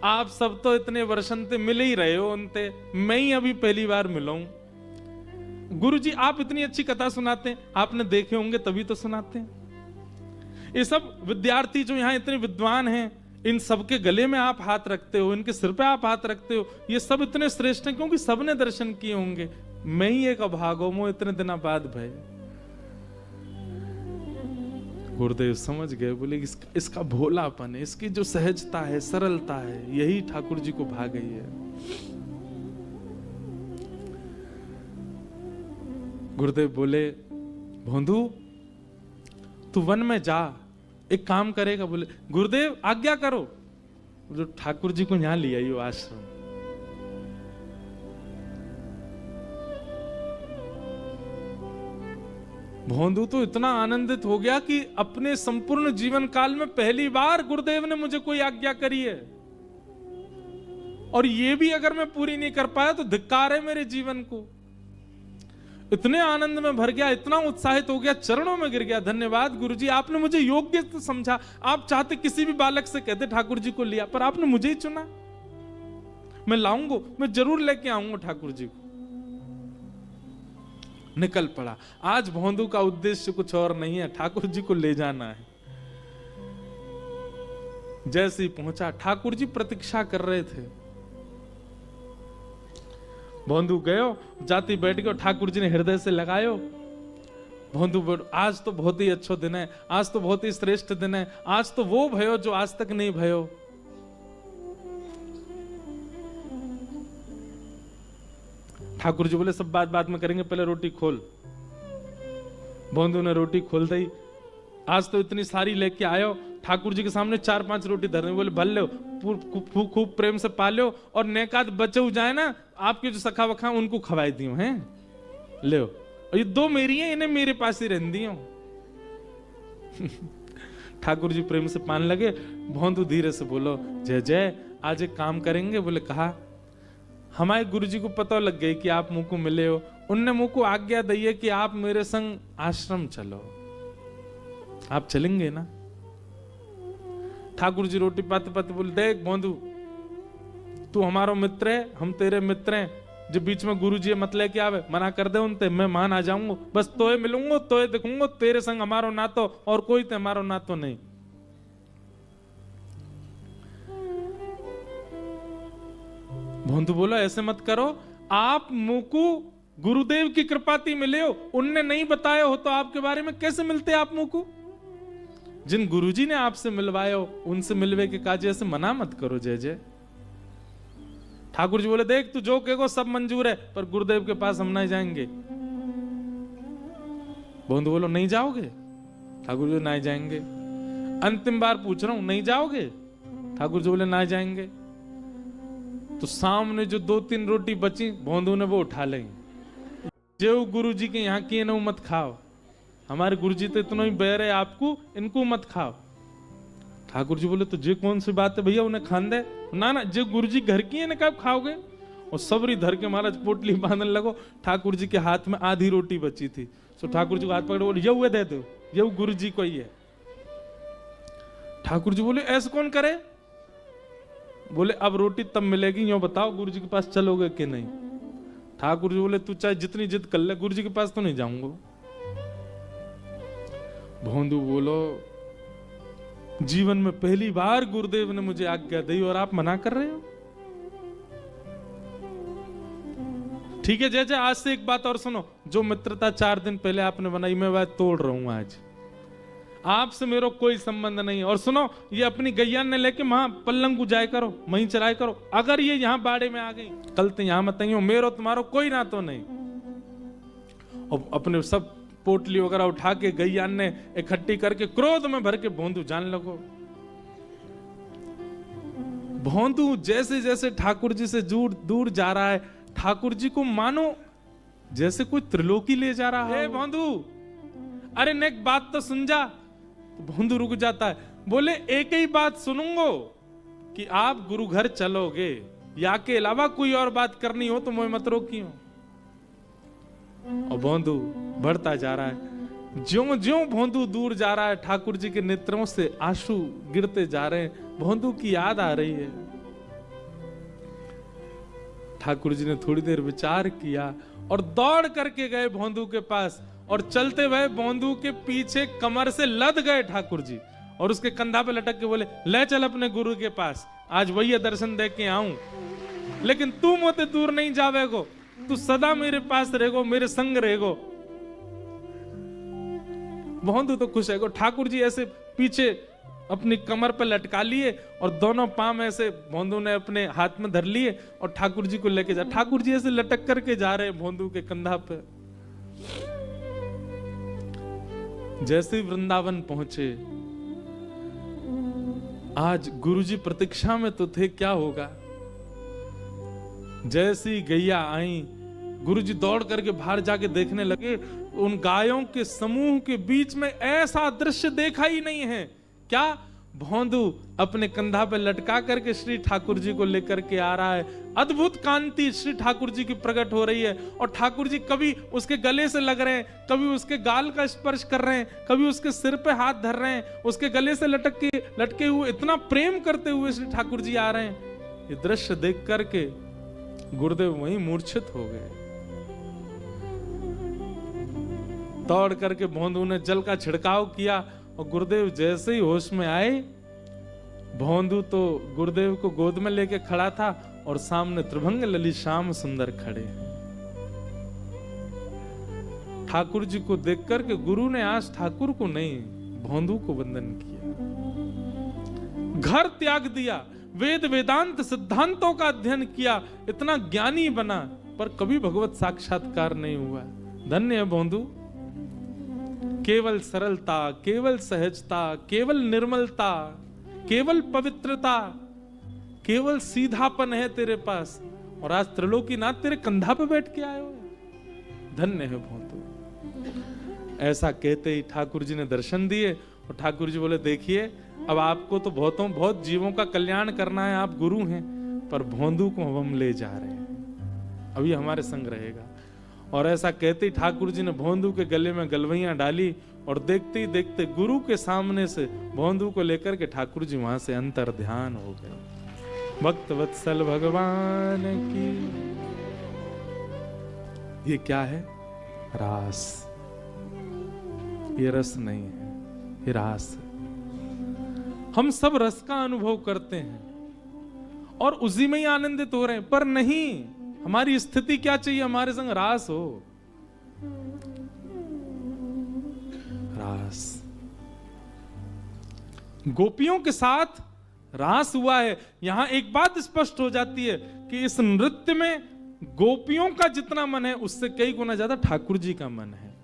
आप सब तो इतने वर्षन से मिल ही रहे हो उनते, मैं ही अभी पहली बार मिला हूं। गुरुजी आप इतनी अच्छी कथा सुनाते हैं, आपने देखे होंगे तभी तो सुनाते हैं। ये सब विद्यार्थी जो यहाँ इतने विद्वान हैं, इन सबके गले में आप हाथ रखते हो, इनके सिर पे आप हाथ रखते हो, ये सब इतने श्रेष्ठ हैं क्योंकि सबने दर्शन किए होंगे। मैं ही एक अभागो मो इतने दिनों बाद भय। गुरुदेव समझ गए, बोले इसका भोलापन है, इसकी जो सहजता है, सरलता है, यही ठाकुर जी को भा गई है। गुरुदेव बोले भोंदू तू वन में जा, एक काम करेगा? बोले गुरुदेव आज्ञा करो। जो ठाकुर जी को यहां ले आइयो आश्रम। भोंदू तो इतना आनंदित हो गया कि अपने संपूर्ण जीवन काल में पहली बार गुरुदेव ने मुझे कोई आज्ञा करी है, और ये भी अगर मैं पूरी नहीं कर पाया तो धिक्कार है मेरे जीवन को। इतने आनंद में भर गया, इतना उत्साहित हो गया, चरणों में गिर गया। धन्यवाद गुरुजी, आपने मुझे योग्य तो समझा। आप चाहते किसी भी बालक से कहते ठाकुर जी को लिया, पर आपने मुझे ही चुना। मैं लाऊंगा, मैं जरूर लेके आऊंगा ठाकुर जी को। निकल पड़ा। आज भोंदू का उद्देश्य कुछ और नहीं है, ठाकुर जी को ले जाना है। जैसे ही पहुंचा, ठाकुर जी प्रतीक्षा कर रहे थे। भोंदू गयो, जाती बैठ गयो, ठाकुर जी ने हृदय से लगायो। भोंदू आज तो बहुत ही अच्छा दिन है, आज तो बहुत ही श्रेष्ठ दिन है, आज तो वो भयो जो आज तक नहीं भयो। ठाकुर जी बोले सब बात बात में करेंगे, पहले रोटी खोल। भोंदू ने रोटी खोल दी। आज तो इतनी सारी लेके आयो। ठाकुर जी के सामने 4-5 रोटी धरने। बोले भल लो, खूब प्रेम से पालो, और नेकात बचे जाए ना, आपके जो सखा वखा उनको खवाई दियो हैं, ले। और ये 2 मेरी हैं, इन्हें मेरे पास ही रहन दियो। ठाकुर जी प्रेम से पान लगे। भोंदू धीरे से बोलो जय जय, आज एक काम करेंगे? बोले कहा हमारे गुरु जी को पता लग गई कि आप मुंह को मिले हो, उनने मुंह को आज्ञा दी है कि आप मेरे संग आश्रम चलो। आप चलेंगे ना? ठाकुर जी रोटी पाते पाते बोले, देख भोंदू, तू हमारो मित्र है, हम तेरे मित्र हैं, जो बीच में गुरु जी मत लेके आवे, मना कर दे उनते, मैं मान आ जाऊंगा, बस तोए मिलूंगा, तोए दिखूंगा, तेरे संग हमारो नातो और कोई ते हमारो नातो नहीं। भोंदू बोला, ऐसे मत करो, आप मुकु गुरुदेव की कृपाती मिले हो, उनने नहीं बताया हो तो आपके बारे में कैसे मिलते आप मुकु? जिन गुरुजी ने आपसे मिलवाए हो उनसे मिलवे के काज ऐसे मना मत करो। जय जय। ठाकुर जी बोले, देख तू जो कहेगो सब मंजूर है, पर गुरुदेव के पास हम नहीं जाएंगे। भोंदू बोलो, नहीं जाओगे? ठाकुर जी नहीं जाएंगे। अंतिम बार पूछ रहा हूं, नहीं जाओगे? ठाकुर जी बोले, नहीं जाएंगे। तो सामने जो 2-3 रोटी बची, भोंदू ने वो उठा ली। जो गुरु जी के यहाँ की न मत खाओ, हमारे गुरु जी तो इतना ही बैर है आपको, इनको मत खाओ। ठाकुर जी बोले, तो जे कौन सी बात है भैया, उन्हें खान दे ना। ना, जो गुरु जी घर की है ना, कब खाओगे? और सबरी धर के महाराज पोटली बांधने लगो। ठाकुर जी के हाथ में आधी रोटी बची थी, तो ठाकुर जी को हाथ पकड़ बोले, ये हुए दे दो, ये गुरु जी को ही है। ठाकुर जी बोले, ऐसे कौन करे? बोले, अब रोटी तब मिलेगी, यो बताओ गुरु जी के पास चलोगे कि नहीं? ठाकुर जी बोले, तू चाहे जितनी जिद कर ले, गुरु जी के पास तो नहीं जाऊंगा। भोंदू बोलो, जीवन में पहली बार गुरुदेव ने मुझे आज्ञा दी और आप मना कर रहे हो? ठीक है जय जय, आज से एक बात और सुनो, जो मित्रता 4 दिन पहले आपने बनाई, मैं वह तोड़ रहा हूं आज। आपसे मेरा कोई संबंध नहीं है। और सुनो, ये अपनी गैया ने लेके वहां पल्लंग जाया करो, वहीं चलाया करो। अगर ये यहाँ बाड़े में आ गई, कल तो यहाँ मत आइयो, मेरो तुम्हारो कोई ना तो नहीं। और अपने सब पोटली वगैरह उठा के गैया ने इकट्ठी करके क्रोध में भर के भोंदू जान लगो। भोंदू जैसे जैसे ठाकुर जी से दूर जा रहा है, ठाकुर जी को मानो जैसे कोई त्रिलोकी ले जा रहा है। भोंदू, अरे नेक बात तो सुन जा। भोंदू रुक जाता है, बोले, एक ही बात सुनूंगो कि आप गुरु घर चलोगे, या के अलावा कोई और बात करनी हो तो मुझे मत रोकियो। और भोंदू बढ़ता जा रहा है। ज्यों ज्यों भोंदू दूर जा रहा है, ठाकुर जी के नेत्रों से आंसू गिरते जा रहे हैं। भोंदू की याद आ रही है। ठाकुर जी ने थोड़ी देर विचार किया और दौड़ करके गए भोंदू के पास, और चलते हुए भोंदू के पीछे कमर से लद गए ठाकुर जी, और उसके कंधा पे लटक के बोले, ले चल अपने गुरु के पास, आज वही दर्शन दे के आऊं, लेकिन तू मुझे दूर नहीं जावेगो, तू सदा मेरे पास रहेगो, मेरे संग रहेगो। भोंदू तो खुश है। ठाकुर जी ऐसे पीछे अपनी कमर पर लटका लिए और दोनों पांव ऐसे भोंदू ने अपने हाथ में धर लिए और ठाकुर जी को लेके जा। ठाकुर जी ऐसे लटक करके जा रहे भोंदू के कंधा पे। जैसे वृंदावन पहुंचे, आज गुरुजी प्रतीक्षा में तो थे, क्या होगा। जैसी गैया आई, गुरुजी दौड़ करके बाहर जाके देखने लगे, उन गायों के समूह के बीच में ऐसा दृश्य देखा ही नहीं है। क्या? भोंदू अपने कंधा पे लटका करके श्री ठाकुर जी को लेकर के आ रहा है। अद्भुत कांति श्री ठाकुर जी की प्रकट हो रही है, और ठाकुर जी कभी उसके गले से लग रहे हैं, कभी उसके गाल का स्पर्श कर रहे हैं, कभी उसके सिर पे हाथ धर रहे हैं, उसके गले से लटके हुए इतना प्रेम करते हुए श्री ठाकुर जी आ रहे हैं। ये दृश्य देख करके गुरुदेव वहीं मूर्छित हो गए। दौड़ करके भोंदू ने जल का छिड़काव किया, और गुरुदेव जैसे ही होश में आए, भोंदू तो गुरुदेव को गोद में लेके खड़ा था, और सामने त्रिभंग ललित श्याम सुंदर खड़े हैं। ठाकुर जी को देख करके गुरु ने आज ठाकुर को नहीं, भोंदू को वंदन किया। घर त्याग दिया, वेद वेदांत सिद्धांतों का अध्ययन किया, इतना ज्ञानी बना, पर कभी भगवत साक्षात्कार नहीं हुआ। धन्य है भोंदू। केवल सरलता, केवल सहजता, केवल निर्मलता, केवल पवित्रता, केवल सीधापन है तेरे पास, और आज त्रिलोकीनाथ तेरे कंधा पे बैठ के आए हो। धन्य है भोंदू। ऐसा कहते ही ठाकुर जी ने दर्शन दिए, और ठाकुर जी बोले, देखिए अब आपको तो बहुत जीवों का कल्याण करना है, आप गुरु हैं, पर भोंदू को हम ले जा रहे हैं, अभी हमारे संग रहेगा। और ऐसा कहते ही ठाकुर जी ने भोंदू के गले में गलवैयां डाली और देखते ही देखते गुरु के सामने से भोंदू को लेकर के ठाकुर जी वहां से अंतर ध्यान हो गए। भक्त वत्सल भगवान की। ये क्या है? रास। ये रस नहीं है, ये रास है। हम सब रस का अनुभव करते हैं और उसी में ही आनंदित हो रहे हैं, पर नहीं, हमारी स्थिति क्या चाहिए? हमारे संग रास हो। रास। गोपियों के साथ रास हुआ है। यहां एक बात स्पष्ट हो जाती है कि इस नृत्य में गोपियों का जितना मन है उससे कई गुना ज्यादा ठाकुर जी का मन है।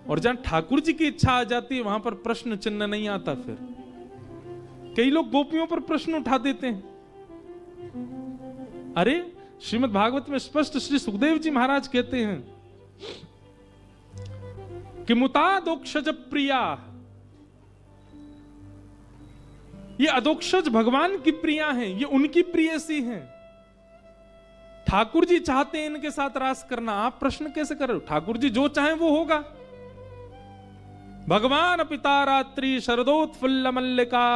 और जहां ठाकुर जी की इच्छा आ जाती है वहां पर प्रश्न चिन्ह नहीं आता। फिर कई लोग गोपियों पर प्रश्न उठा देते हैं। अरे श्रीमद् भागवत में स्पष्ट श्री सुखदेव जी महाराज कहते हैं कि मुतादोक्षज प्रिया, ये अदोक्षज भगवान की प्रिया हैं, ये उनकी प्रियसी हैं। ठाकुर जी चाहते हैं इनके साथ रास करना, आप प्रश्न कैसे कर रहे हो? ठाकुर जी जो चाहें वो होगा। भगवान पिता रात्रि शरदोत्फुल्ल मल्लिका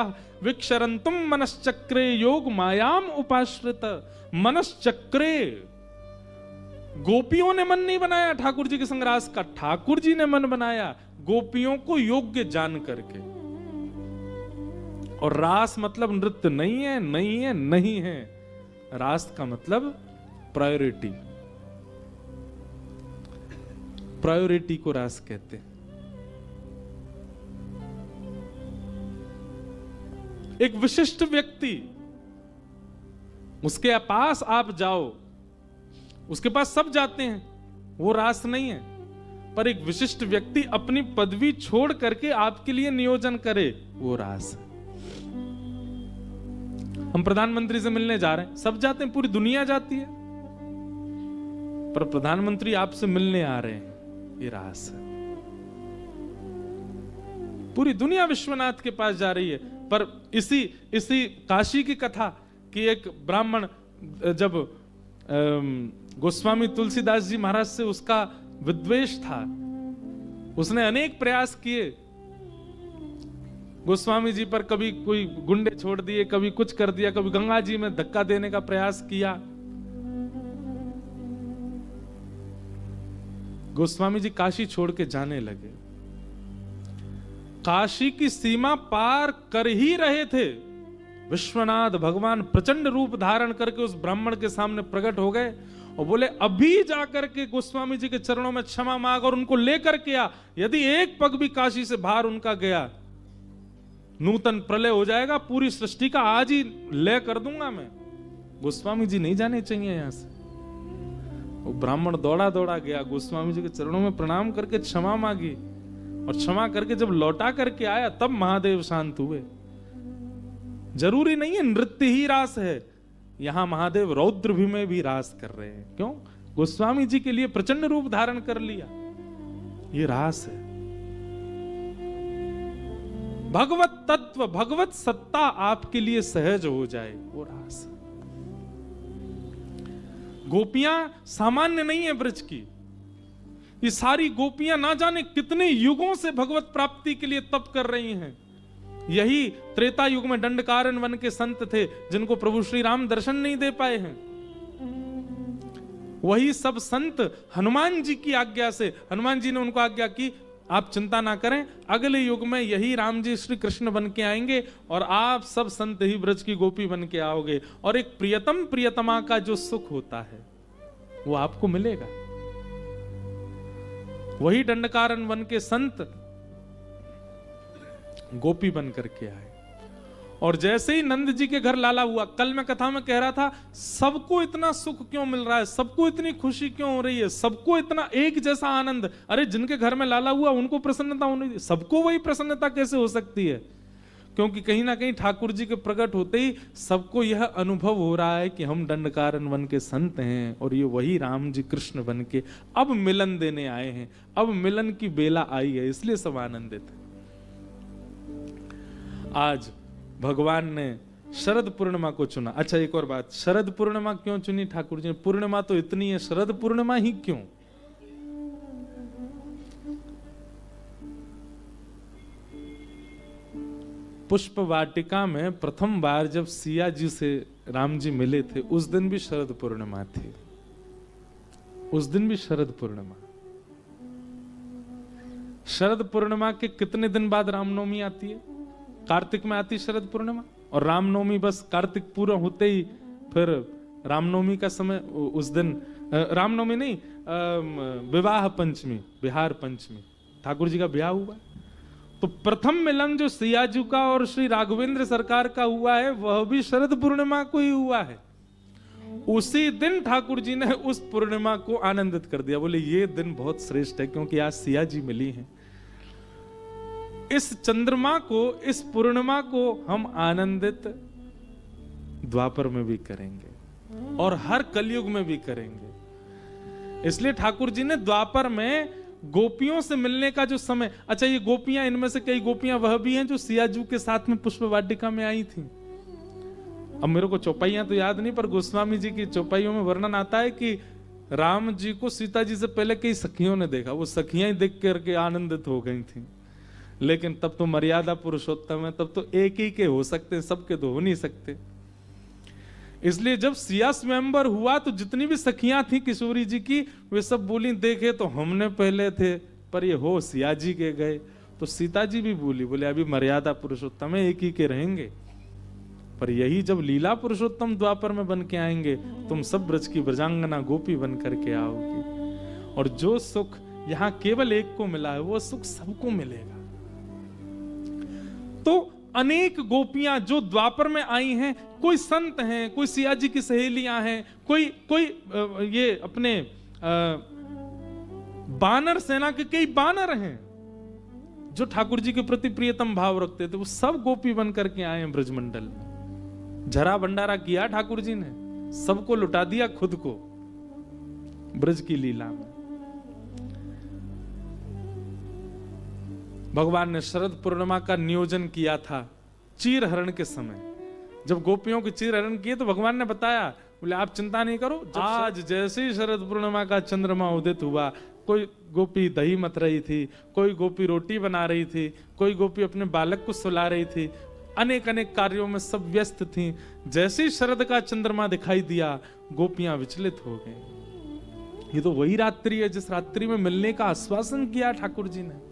विक्षरंतुम मनश्चक्रे योग मायाम उपाश्रित। मनश्चक्रे, गोपियों ने मन नहीं बनाया ठाकुर जी के संग रास का, ठाकुर जी ने मन बनाया गोपियों को योग्य जान करके। और रास मतलब नृत्य नहीं है, नहीं है, नहीं है। रास का मतलब प्रायोरिटी। प्रायोरिटी को रास कहते हैं। एक विशिष्ट व्यक्ति, उसके पास आप जाओ, उसके पास सब जाते हैं, वो रास नहीं है। पर एक विशिष्ट व्यक्ति अपनी पदवी छोड़ करके आपके लिए नियोजन करे, वो रास है। हम प्रधानमंत्री से मिलने जा रहे हैं, सब जाते हैं, पूरी दुनिया जाती है, पर प्रधानमंत्री आपसे मिलने आ रहे हैं, ये रास है। पूरी दुनिया विश्वनाथ के पास जा रही है, पर इसी काशी की कथा कि एक ब्राह्मण जब गोस्वामी तुलसीदास जी महाराज से उसका विद्वेष था, उसने अनेक प्रयास किए गोस्वामी जी पर, कभी कोई गुंडे छोड़ दिए, कभी कुछ कर दिया, कभी गंगा जी में धक्का देने का प्रयास किया। गोस्वामी जी काशी छोड़ के जाने लगे। काशी की सीमा पार कर ही रहे थे, विश्वनाथ भगवान प्रचंड रूप धारण करके उस ब्राह्मण के सामने प्रकट हो गए और बोले, अभी जाकर के गोस्वामी जी के चरणों में क्षमा मांग और उनको लेकर के आ, यदि एक पग भी काशी से बाहर उनका गया, नूतन प्रलय हो जाएगा, पूरी सृष्टि का आज ही लय कर दूंगा मैं। गोस्वामी जी नहीं जाने चाहिए यहां से। वो ब्राह्मण दौड़ा दौड़ा गया, गोस्वामी जी के चरणों में प्रणाम करके क्षमा मांगी, और क्षमा करके जब लौटा करके आया तब महादेव शांत हुए। जरूरी नहीं है नृत्य ही रास है, यहां महादेव रौद्र भी में भी रास कर रहे हैं। क्यों? गोस्वामी जी के लिए प्रचंड रूप धारण कर लिया, ये रास है। भगवत तत्व, भगवत सत्ता आपके लिए सहज हो जाए, वो रास है। गोपियां सामान्य नहीं है ब्रज की, ये सारी गोपियां ना जाने कितने युगों से भगवत प्राप्ति के लिए तप कर रही हैं। यही त्रेता युग में दंडकारण्य वन के संत थे जिनको प्रभु श्री राम दर्शन नहीं दे पाए हैं। वही सब संत हनुमान जी की आज्ञा से, हनुमान जी ने उनको आज्ञा की, आप चिंता ना करें, अगले युग में यही राम जी श्री कृष्ण बन के आएंगे और आप सब संत ही ब्रज की गोपी बन के आओगे, और एक प्रियतम प्रियतमा का जो सुख होता है वो आपको मिलेगा। वही दंडकारण्य वन के संत गोपी बन करके आए, और जैसे ही नंद जी के घर लाला हुआ, कल मैं कथा में कह रहा था, सबको इतना सुख क्यों मिल रहा है, सबको इतनी खुशी क्यों हो रही है, सबको इतना एक जैसा आनंद। अरे जिनके घर में लाला हुआ उनको प्रसन्नता होनी थी, सबको वही प्रसन्नता कैसे हो सकती है? क्योंकि कहीं ना कहीं ठाकुर जी के प्रकट होते ही सबको यह अनुभव हो रहा है कि हम दंडकारण्य वन के संत हैं और ये वही राम जी कृष्ण बन के अब मिलन देने आए हैं, अब मिलन की बेला आई है, इसलिए सब आनंदित है। आज भगवान ने शरद पूर्णिमा को चुना। अच्छा एक और बात, शरद पूर्णिमा क्यों चुनी ठाकुर जी ने? पूर्णिमा तो इतनी है, शरद पूर्णिमा ही क्यों? पुष्प वाटिका में प्रथम बार जब सिया जी से राम जी मिले थे, उस दिन भी शरद पूर्णिमा थी। उस दिन भी शरद पूर्णिमा। शरद पूर्णिमा के कितने दिन बाद रामनवमी आती है? कार्तिक में आती शरद पूर्णिमा, और रामनवमी बस कार्तिक पूरा होते ही फिर रामनवमी का समय। उस दिन रामनवमी नहीं, विवाह पंचमी, बिहार पंचमी, ठाकुर जी का ब्याह हुआ। तो प्रथम मिलन जो सियाजू का और श्री राघवेंद्र सरकार का हुआ है, वह भी शरद पूर्णिमा को ही हुआ है। उसी दिन ठाकुर जी ने उस पूर्णिमा को आनंदित कर दिया। बोले ये दिन बहुत श्रेष्ठ है क्योंकि आज सिया जी मिली हैं। इस चंद्रमा को, इस पूर्णिमा को हम आनंदित द्वापर में भी करेंगे और हर कलयुग में भी करेंगे। इसलिए ठाकुर जी ने द्वापर में गोपियों से मिलने का जो समय, अच्छा ये गोपियां, इनमें से कई गोपियां वह भी हैं जो सियाजू के साथ में पुष्प वाटिका में आई थी। अब मेरे को चौपाइयां तो याद नहीं, पर गोस्वामी जी की चौपाइयों में वर्णन आता है कि राम जी को सीता जी से पहले कई सखियों ने देखा, वो सखियां ही देख करके आनंदित हो गई थी। लेकिन तब तो मर्यादा पुरुषोत्तम है, तब तो एक ही के हो सकते हैं, सबके तो हो नहीं सकते। इसलिए जब सिया स्वयंवर हुआ तो जितनी भी सखियां थी किशोरी जी की, वे सब बोली देखे तो हमने पहले थे, पर ये हो सिया जी के गए। तो सीता जी भी बोले अभी मर्यादा पुरुषोत्तम है, एक ही के रहेंगे, पर यही जब लीला पुरुषोत्तम द्वापर में बन के आएंगे, तुम सब ब्रज की ब्रजांगना गोपी बन करके आओगी। और जो सुख यहां केवल एक को मिला है, वो सुख सबको मिलेगा। तो अनेक गोपियां जो द्वापर में आई हैं, कोई संत हैं, कोई सिया जी की सहेलियां हैं, कोई ये अपने बानर सेना के कई बानर हैं जो ठाकुर जी के प्रति प्रियतम भाव रखते थे। वो सब गोपी बन करके आए हैं ब्रजमंडल में। झरा भंडारा किया ठाकुर जी ने, सबको लुटा दिया खुद को ब्रज की लीला में। भगवान ने शरद पूर्णिमा का नियोजन किया था चीर हरण के समय। जब गोपियों के चीर हरण किए तो भगवान ने बताया, बोले आप चिंता नहीं करो, आज जैसे ही शरद पूर्णिमा का चंद्रमा उदित हुआ, कोई गोपी दही मत रही थी, कोई गोपी रोटी बना रही थी, कोई गोपी अपने बालक को सुला रही थी, अनेक अनेक कार्यों में सब व्यस्त थी। जैसे ही शरद का चंद्रमा दिखाई दिया, गोपियां विचलित हो गई। ये तो वही रात्रि है जिस रात्रि में मिलने का आश्वासन किया ठाकुर जी ने।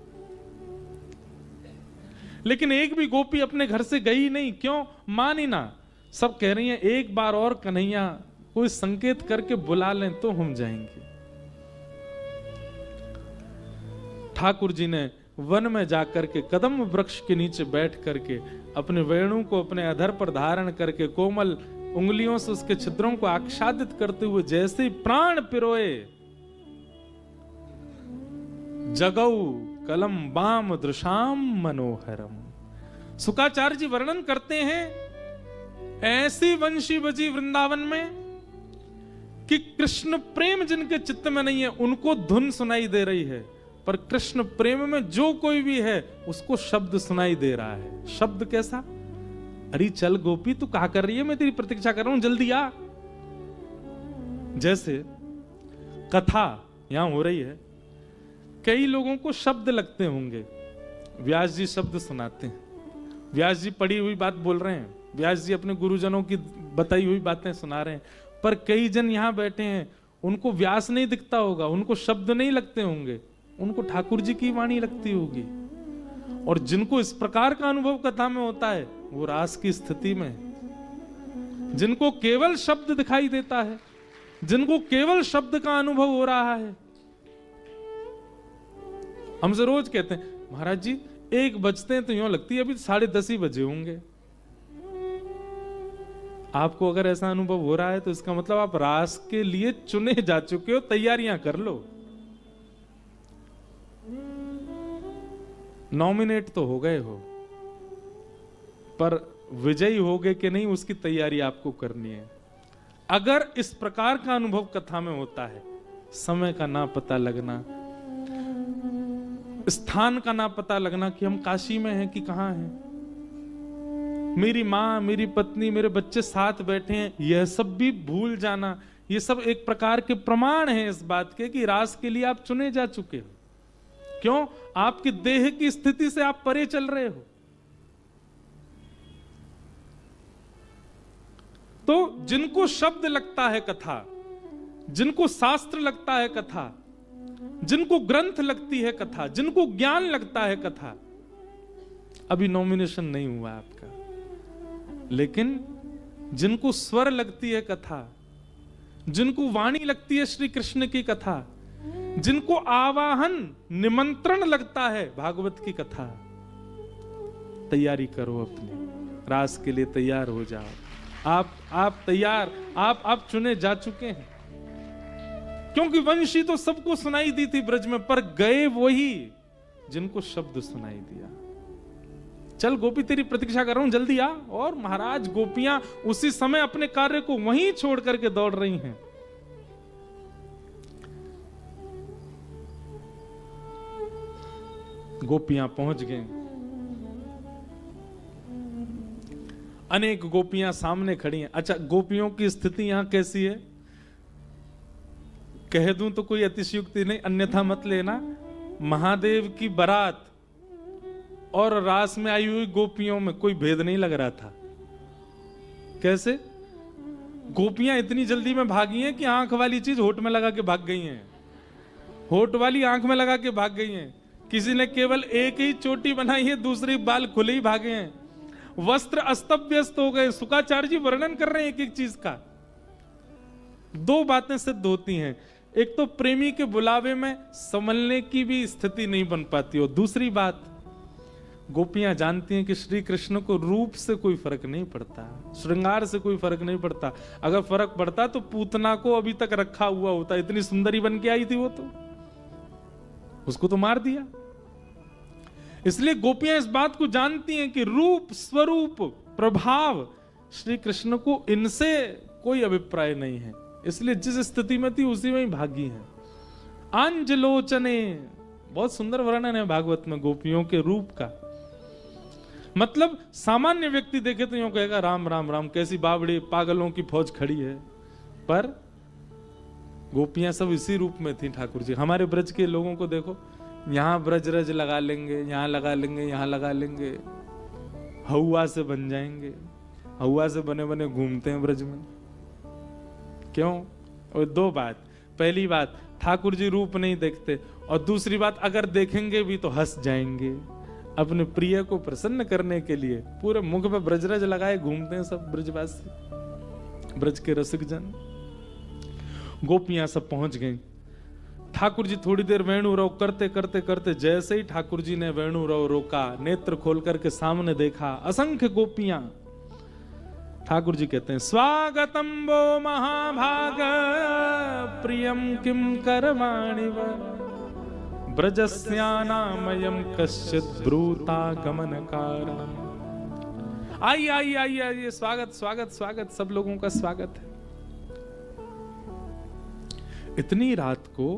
लेकिन एक भी गोपी अपने घर से गई नहीं। क्यों? मानी ना। सब कह रही हैं एक बार और कन्हैया कोई संकेत करके बुला लें तो हम जाएंगे। ठाकुर जी ने वन में जाकर के कदम वृक्ष के नीचे बैठ करके अपने वेणु को अपने अधर पर धारण करके कोमल उंगलियों से उसके छिद्रों को आच्छादित करते हुए जैसे ही प्राण पिरोए, जगऊ कलम बाम दृशाम मनोहरम। शुकाचार्य जी वर्णन करते हैं ऐसी वंशी बजी वृंदावन में कि कृष्ण प्रेम जिनके चित्त में नहीं है उनको धुन सुनाई दे रही है, पर कृष्ण प्रेम में जो कोई भी है उसको शब्द सुनाई दे रहा है। शब्द कैसा? अरे चल गोपी तू क्या कर रही है, मैं तेरी प्रतीक्षा कर रहा हूं, जल्दी आ। जैसे कथा यहां हो रही है, कई लोगों को शब्द लगते होंगे, व्यास जी शब्द सुनाते हैं, व्यास जी पढ़ी हुई बात बोल रहे हैं, व्यास जी अपने गुरुजनों की बताई हुई बातें सुना रहे हैं, पर कई जन यहां बैठे हैं उनको व्यास नहीं दिखता होगा, उनको शब्द नहीं लगते होंगे, उनको ठाकुर जी की वाणी लगती होगी। और जिनको इस प्रकार का अनुभव कथा में होता है वो रास की स्थिति में, जिनको केवल शब्द दिखाई देता है, जिनको केवल शब्द का अनुभव हो रहा है। हमसे रोज कहते हैं महाराज जी 1 बजते हैं तो यूं लगती है अभी 10:30 ही बजे होंगे। आपको अगर ऐसा अनुभव हो रहा है तो इसका मतलब आप रास के लिए चुने जा चुके हो, तैयारियां कर लो। नॉमिनेट तो हो गए हो, पर विजयी हो गए कि नहीं उसकी तैयारी आपको करनी है। अगर इस प्रकार का अनुभव कथा में होता है, समय का ना पता लगना, स्थान का ना पता लगना कि हम काशी में हैं कि कहां हैं, मेरी मां, मेरी पत्नी, मेरे बच्चे साथ बैठे हैं, यह सब भी भूल जाना, ये सब एक प्रकार के प्रमाण हैं इस बात के कि रास के लिए आप चुने जा चुके हो। क्यों? आपकी देह की स्थिति से आप परे चल रहे हो। तो जिनको शब्द लगता है कथा, जिनको शास्त्र लगता है कथा, जिनको ग्रंथ लगती है कथा, जिनको ज्ञान लगता है कथा, अभी नॉमिनेशन नहीं हुआ आपका, लेकिन जिनको स्वर लगती है कथा, जिनको वाणी लगती है श्री कृष्ण की कथा, जिनको आवाहन निमंत्रण लगता है भागवत की कथा, तैयारी करो अपनी, रास के लिए तैयार हो जाओ। आप तैयार, आप चुने जा चुके हैं, क्योंकि वंशी तो सबको सुनाई दी थी ब्रज में, पर गए वही जिनको शब्द सुनाई दिया। चल गोपी तेरी प्रतीक्षा कर रहा हूं, जल्दी आ। और महाराज गोपियां उसी समय अपने कार्य को वहीं छोड़ करके दौड़ रही हैं। गोपियां पहुंच गई, अनेक गोपियां सामने खड़ी हैं। अच्छा, गोपियों की स्थिति यहां कैसी है कह दूं तो कोई अतिशयोक्ति नहीं, अन्यथा मत लेना। महादेव की बारात और रास में आई हुई गोपियों में कोई भेद नहीं लग रहा था। कैसे? गोपियां इतनी जल्दी में भागी हैं कि आंख वाली चीज होठ में लगा के भाग गई हैं, होठ वाली आंख में लगा के भाग गई हैं। किसी ने केवल एक ही चोटी बनाई है, दूसरी बाल खुले ही भागे हैं। वस्त्र अस्त व्यस्त हो गए। शुकाचार्य जी वर्णन कर रहे हैं एक एक चीज का। दो बातें सिद्ध होती हैं, एक तो प्रेमी के बुलावे में संभलने की भी स्थिति नहीं बन पाती, और दूसरी बात गोपियां जानती हैं कि श्री कृष्ण को रूप से कोई फर्क नहीं पड़ता, श्रृंगार से कोई फर्क नहीं पड़ता। अगर फर्क पड़ता तो पूतना को अभी तक रखा हुआ होता, इतनी सुंदरी बन के आई थी वो, तो उसको तो मार दिया। इसलिए गोपियां इस बात को जानती हैं कि रूप, स्वरूप, प्रभाव, श्री कृष्ण को इनसे कोई अभिप्राय नहीं है, इसलिए जिस स्थिति में थी उसी में ही भागी है। आंजलोचने, बहुत सुंदर वर्णन है भागवत में गोपियों के रूप का। मतलब सामान्य व्यक्ति देखे तो यूं कहेगा राम राम राम, कैसी बावड़ी, पागलों की फौज खड़ी है, पर गोपियां सब इसी रूप में थी ठाकुर जी। हमारे ब्रज के लोगों को देखो, यहां ब्रज रज लगा लेंगे, यहां लगा लेंगे, यहां लगा लेंगे, हवा से बन जाएंगे, हवा से बने बने घूमते हैं ब्रज में। क्यों? और दो बात, पहली बात ठाकुर जी रूप नहीं देखते, और दूसरी बात अगर देखेंगे भी तो हंस जाएंगे। अपने प्रिय को प्रसन्न करने के लिए पूरे मुख पे ब्रजरज लगाए घूमते हैं सब ब्रजवासी, ब्रज के रसिक जन। गोपियां सब पहुंच गई। ठाकुर जी थोड़ी देर वेणुरव करते करते करते, जैसे ही ठाकुर जी ने वेणुरव रोका, नेत्र खोल करके सामने देखा, असंख्य गोपियां। ठाकुर जी कहते हैं स्वागतम वो महाभाग प्रियम किम करवाणि व ब्रजस्यानामयम कश्चित् ब्रूता गमन कारणम्। आइए आइए आइए आइए, स्वागत स्वागत स्वागत, सब लोगों का स्वागत है। इतनी रात को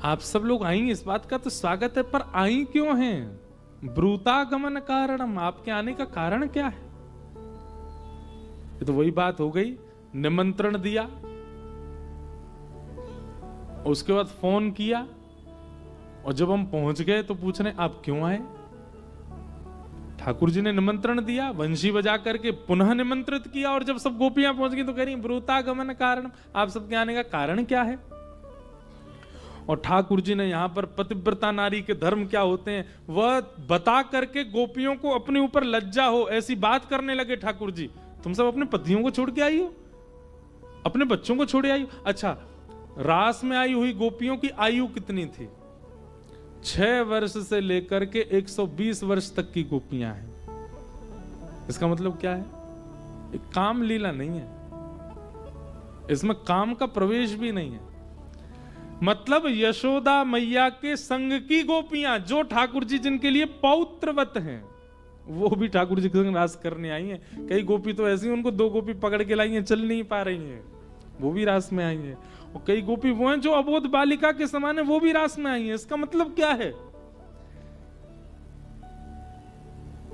आप सब लोग आई, इस बात का तो स्वागत है, पर आई क्यों हैं? ब्रूता गमन कारणम, आपके आने का कारण क्या है? ये तो वही बात हो गई, निमंत्रण दिया, उसके बाद फोन किया, और जब हम पहुंच गए तो पूछ रहे आप क्यों आए? ठाकुर जी ने निमंत्रण दिया, वंशी बजा करके पुनः निमंत्रित किया, और जब सब गोपियां पहुंच गई तो कह रही ब्रूतागमन कारण, आप सबके आने का कारण क्या है? और ठाकुर जी ने यहां पर पतिव्रता नारी के धर्म क्या होते हैं वह बता करके गोपियों को अपने ऊपर लज्जा हो ऐसी बात करने लगे। ठाकुर जी, तुम सब अपने पतियों को छोड़ के आई हो, अपने बच्चों को छोड़ आई हो। अच्छा, रास में आई हुई गोपियों की आयु कितनी थी? 6 वर्ष से लेकर के 120 वर्ष तक की गोपियां हैं। इसका मतलब क्या है? एक काम लीला नहीं है, इसमें काम का प्रवेश भी नहीं है। मतलब यशोदा मैया के संग की गोपियां, जो ठाकुर जी जिनके लिए पौत्रवत हैं, वो भी ठाकुर जी के संग रास करने आई हैं। कई गोपी तो ऐसी, उनको 2 गोपी पकड़ के लाई हैं, चल नहीं पा रही हैं, वो भी रास में आई हैं। और कई गोपी वो हैं जो अबोध बालिका के समान है, वो भी रास में आई हैं। इसका मतलब क्या है?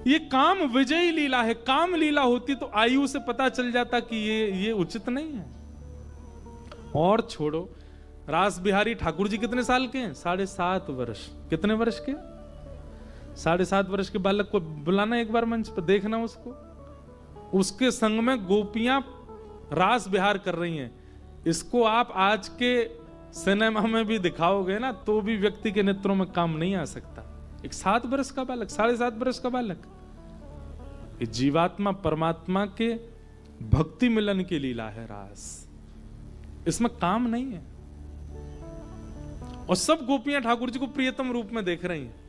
ये काम विजयी लीला है। काम लीला होती तो आयु से पता चल जाता कि ये उचित नहीं है। और छोड़ो, रास बिहारी ठाकुर जी कितने साल के हैं? 7.5 वर्ष। कितने वर्ष के? 7.5 वर्ष के बालक को बुलाना एक बार मंच पर, देखना उसको, उसके संग में गोपियां रास विहार कर रही हैं। इसको आप आज के सिनेमा में भी दिखाओगे ना तो भी व्यक्ति के नेत्रों में काम नहीं आ सकता। एक 7 वर्ष का बालक, 7.5 वर्ष का बालक, ये जीवात्मा परमात्मा के भक्ति मिलन की लीला है रास, इसमें काम नहीं है। और सब गोपियां ठाकुर जी को प्रियतम रूप में देख रही हैं।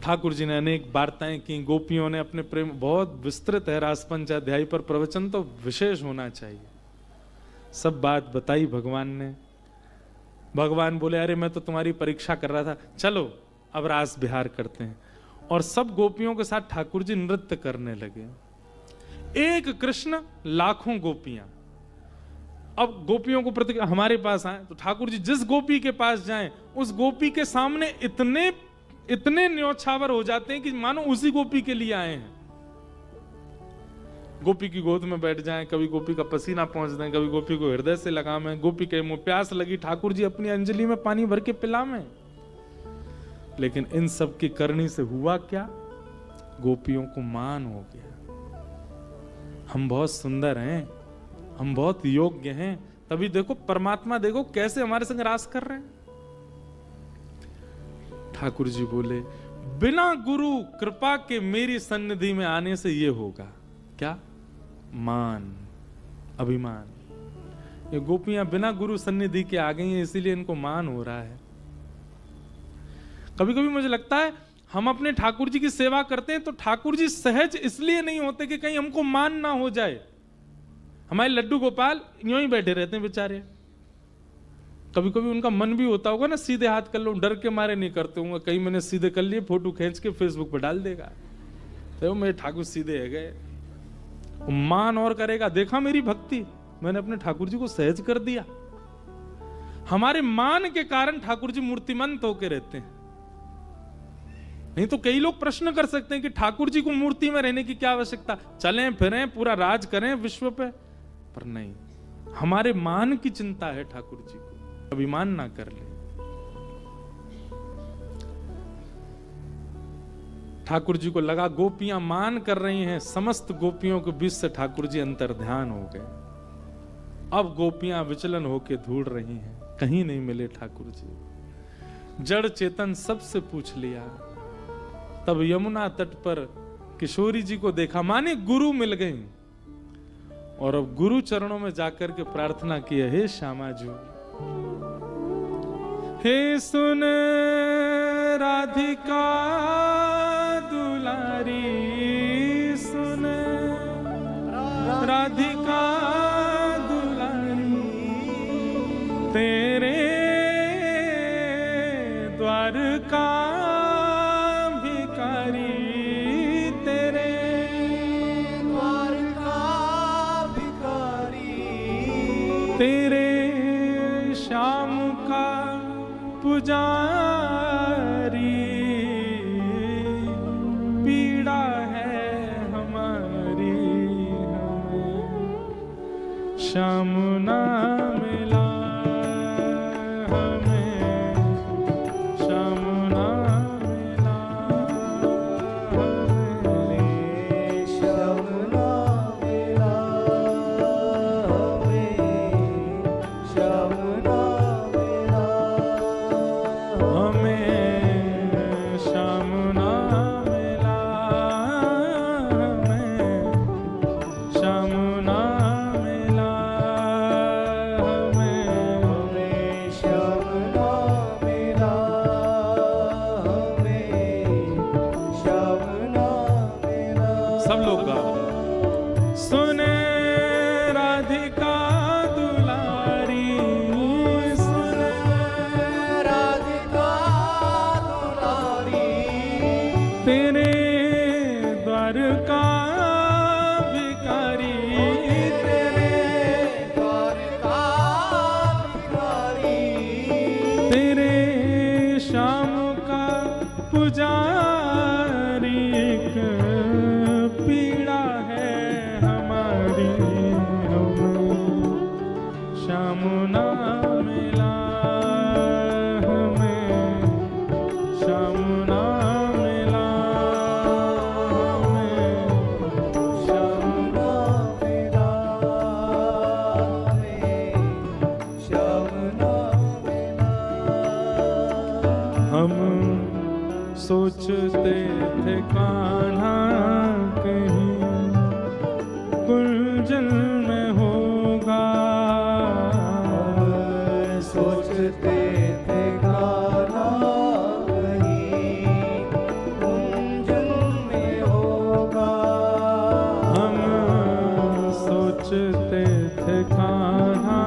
ठाकुर जी ने अनेक वार्ताएं की, गोपियों ने अपने प्रेम, बहुत विस्तृत है रास पंचाध्यायी पर प्रवचन तो विशेष होना चाहिए। सब बात बताई भगवान ने। भगवान बोले अरे मैं तो तुम्हारी परीक्षा कर रहा था, चलो अब रास विहार करते हैं। और सब गोपियों के साथ ठाकुर जी नृत्य करने लगे। एक कृष्ण लाखों गोपियां। अब गोपियों को प्रति हमारे पास आए तो ठाकुर जी जिस गोपी के पास जाएं उस गोपी के सामने इतने न्योछावर हो जाते हैं कि मानो उसी गोपी के लिए आए हैं। गोपी की गोद में बैठ जाएं, कभी गोपी का पसीना पहुंच दें, कभी गोपी को हृदय से लगावें, गोपी के मुंह प्यास लगी ठाकुर जी अपनी अंजलि में पानी भर के पिलावें। लेकिन इन सब की करनी से हुआ क्या? गोपियों को मान हो गया, हम बहुत सुंदर हैं, हम बहुत योग्य हैं। तभी देखो परमात्मा देखो कैसे हमारे संग रास कर रहे हैं। ठाकुर जी बोले बिना गुरु कृपा के मेरी सन्निधि में आने से ये होगा क्या? मान, अभिमान। ये गोपियां बिना गुरु सन्निधि के आ गई हैं, इसीलिए इनको मान हो रहा है। कभी कभी मुझे लगता है हम अपने ठाकुर जी की सेवा करते हैं तो ठाकुर जी सहज इसलिए नहीं होते कि कहीं हमको मान ना हो जाए। हमारे लड्डू गोपाल यूं ही बैठे रहते हैं बेचारे। कभी कभी उनका मन भी होता होगा ना सीधे हाथ कर लो, डर के मारे नहीं करते होंगे, कहीं मैंने सीधे कर लिए फोटो खींच के फेसबुक पर डाल देगा तो मेरे ठाकुर सीधे है गए। मान और करेगा, देखा मेरी भक्ति, मैंने अपने ठाकुर जी को सहज कर दिया। हमारे मान के कारण ठाकुर जी मूर्तिमंत होके रहते हैं। नहीं तो कई लोग प्रश्न कर सकते हैं कि ठाकुर जी को मूर्ति में रहने की क्या आवश्यकता, चलें फिरें पूरा राज करें विश्व पे, पर नहीं, हमारे मान की चिंता है ठाकुर जी को, अभिमान ना कर ले। ठाकुर जी को लगा गोपियां मान कर रही हैं, समस्त गोपियों के बीच से ठाकुर जी अंतर्ध्यान हो गए। अब गोपियां विचलन होके ढूंढ रही हैं, कहीं नहीं मिले ठाकुर जी। जड़ चेतन सबसे पूछ लिया, तब यमुना तट पर किशोरी जी को देखा, माने गुरु मिल गई। और अब गुरु चरणों में जाकर के प्रार्थना की, हे श्यामा जी, हे सुन राधिका दुलारी, सुन राधिका दुलारी, तेरे द्वार का भिखारी, तेरे द्वार का भिखारी, तेरे श्याम का पुजारी, पीड़ा है हमारी, हमें श्याम ना मिला, हमें श्याम ना मिला, हमें श्याम ना मिला, हमें श्याम ना मिला, हमें श्याम ना मिला, हमें श्याम ना मिला, हमें श्याम ना मिला, हमें श्याम ना मिला। सब लोग गाओ, सुने राधिका दुलारी, सुने राधिका दुलारी, तेरे द्वार का भिखारी, तेरे द्वार का भिखारी, तेरे श्याम का पुजारी, एक पीड़ा है हमारी, हमें श्याम ना मिला, हमें श्याम ना मिला, हम सोचते थे कान्हा कहीं कुंजन में होगा, सोचते थे कान्हा कहीं कुंजन में होगा। हम सोचते थे कान्हा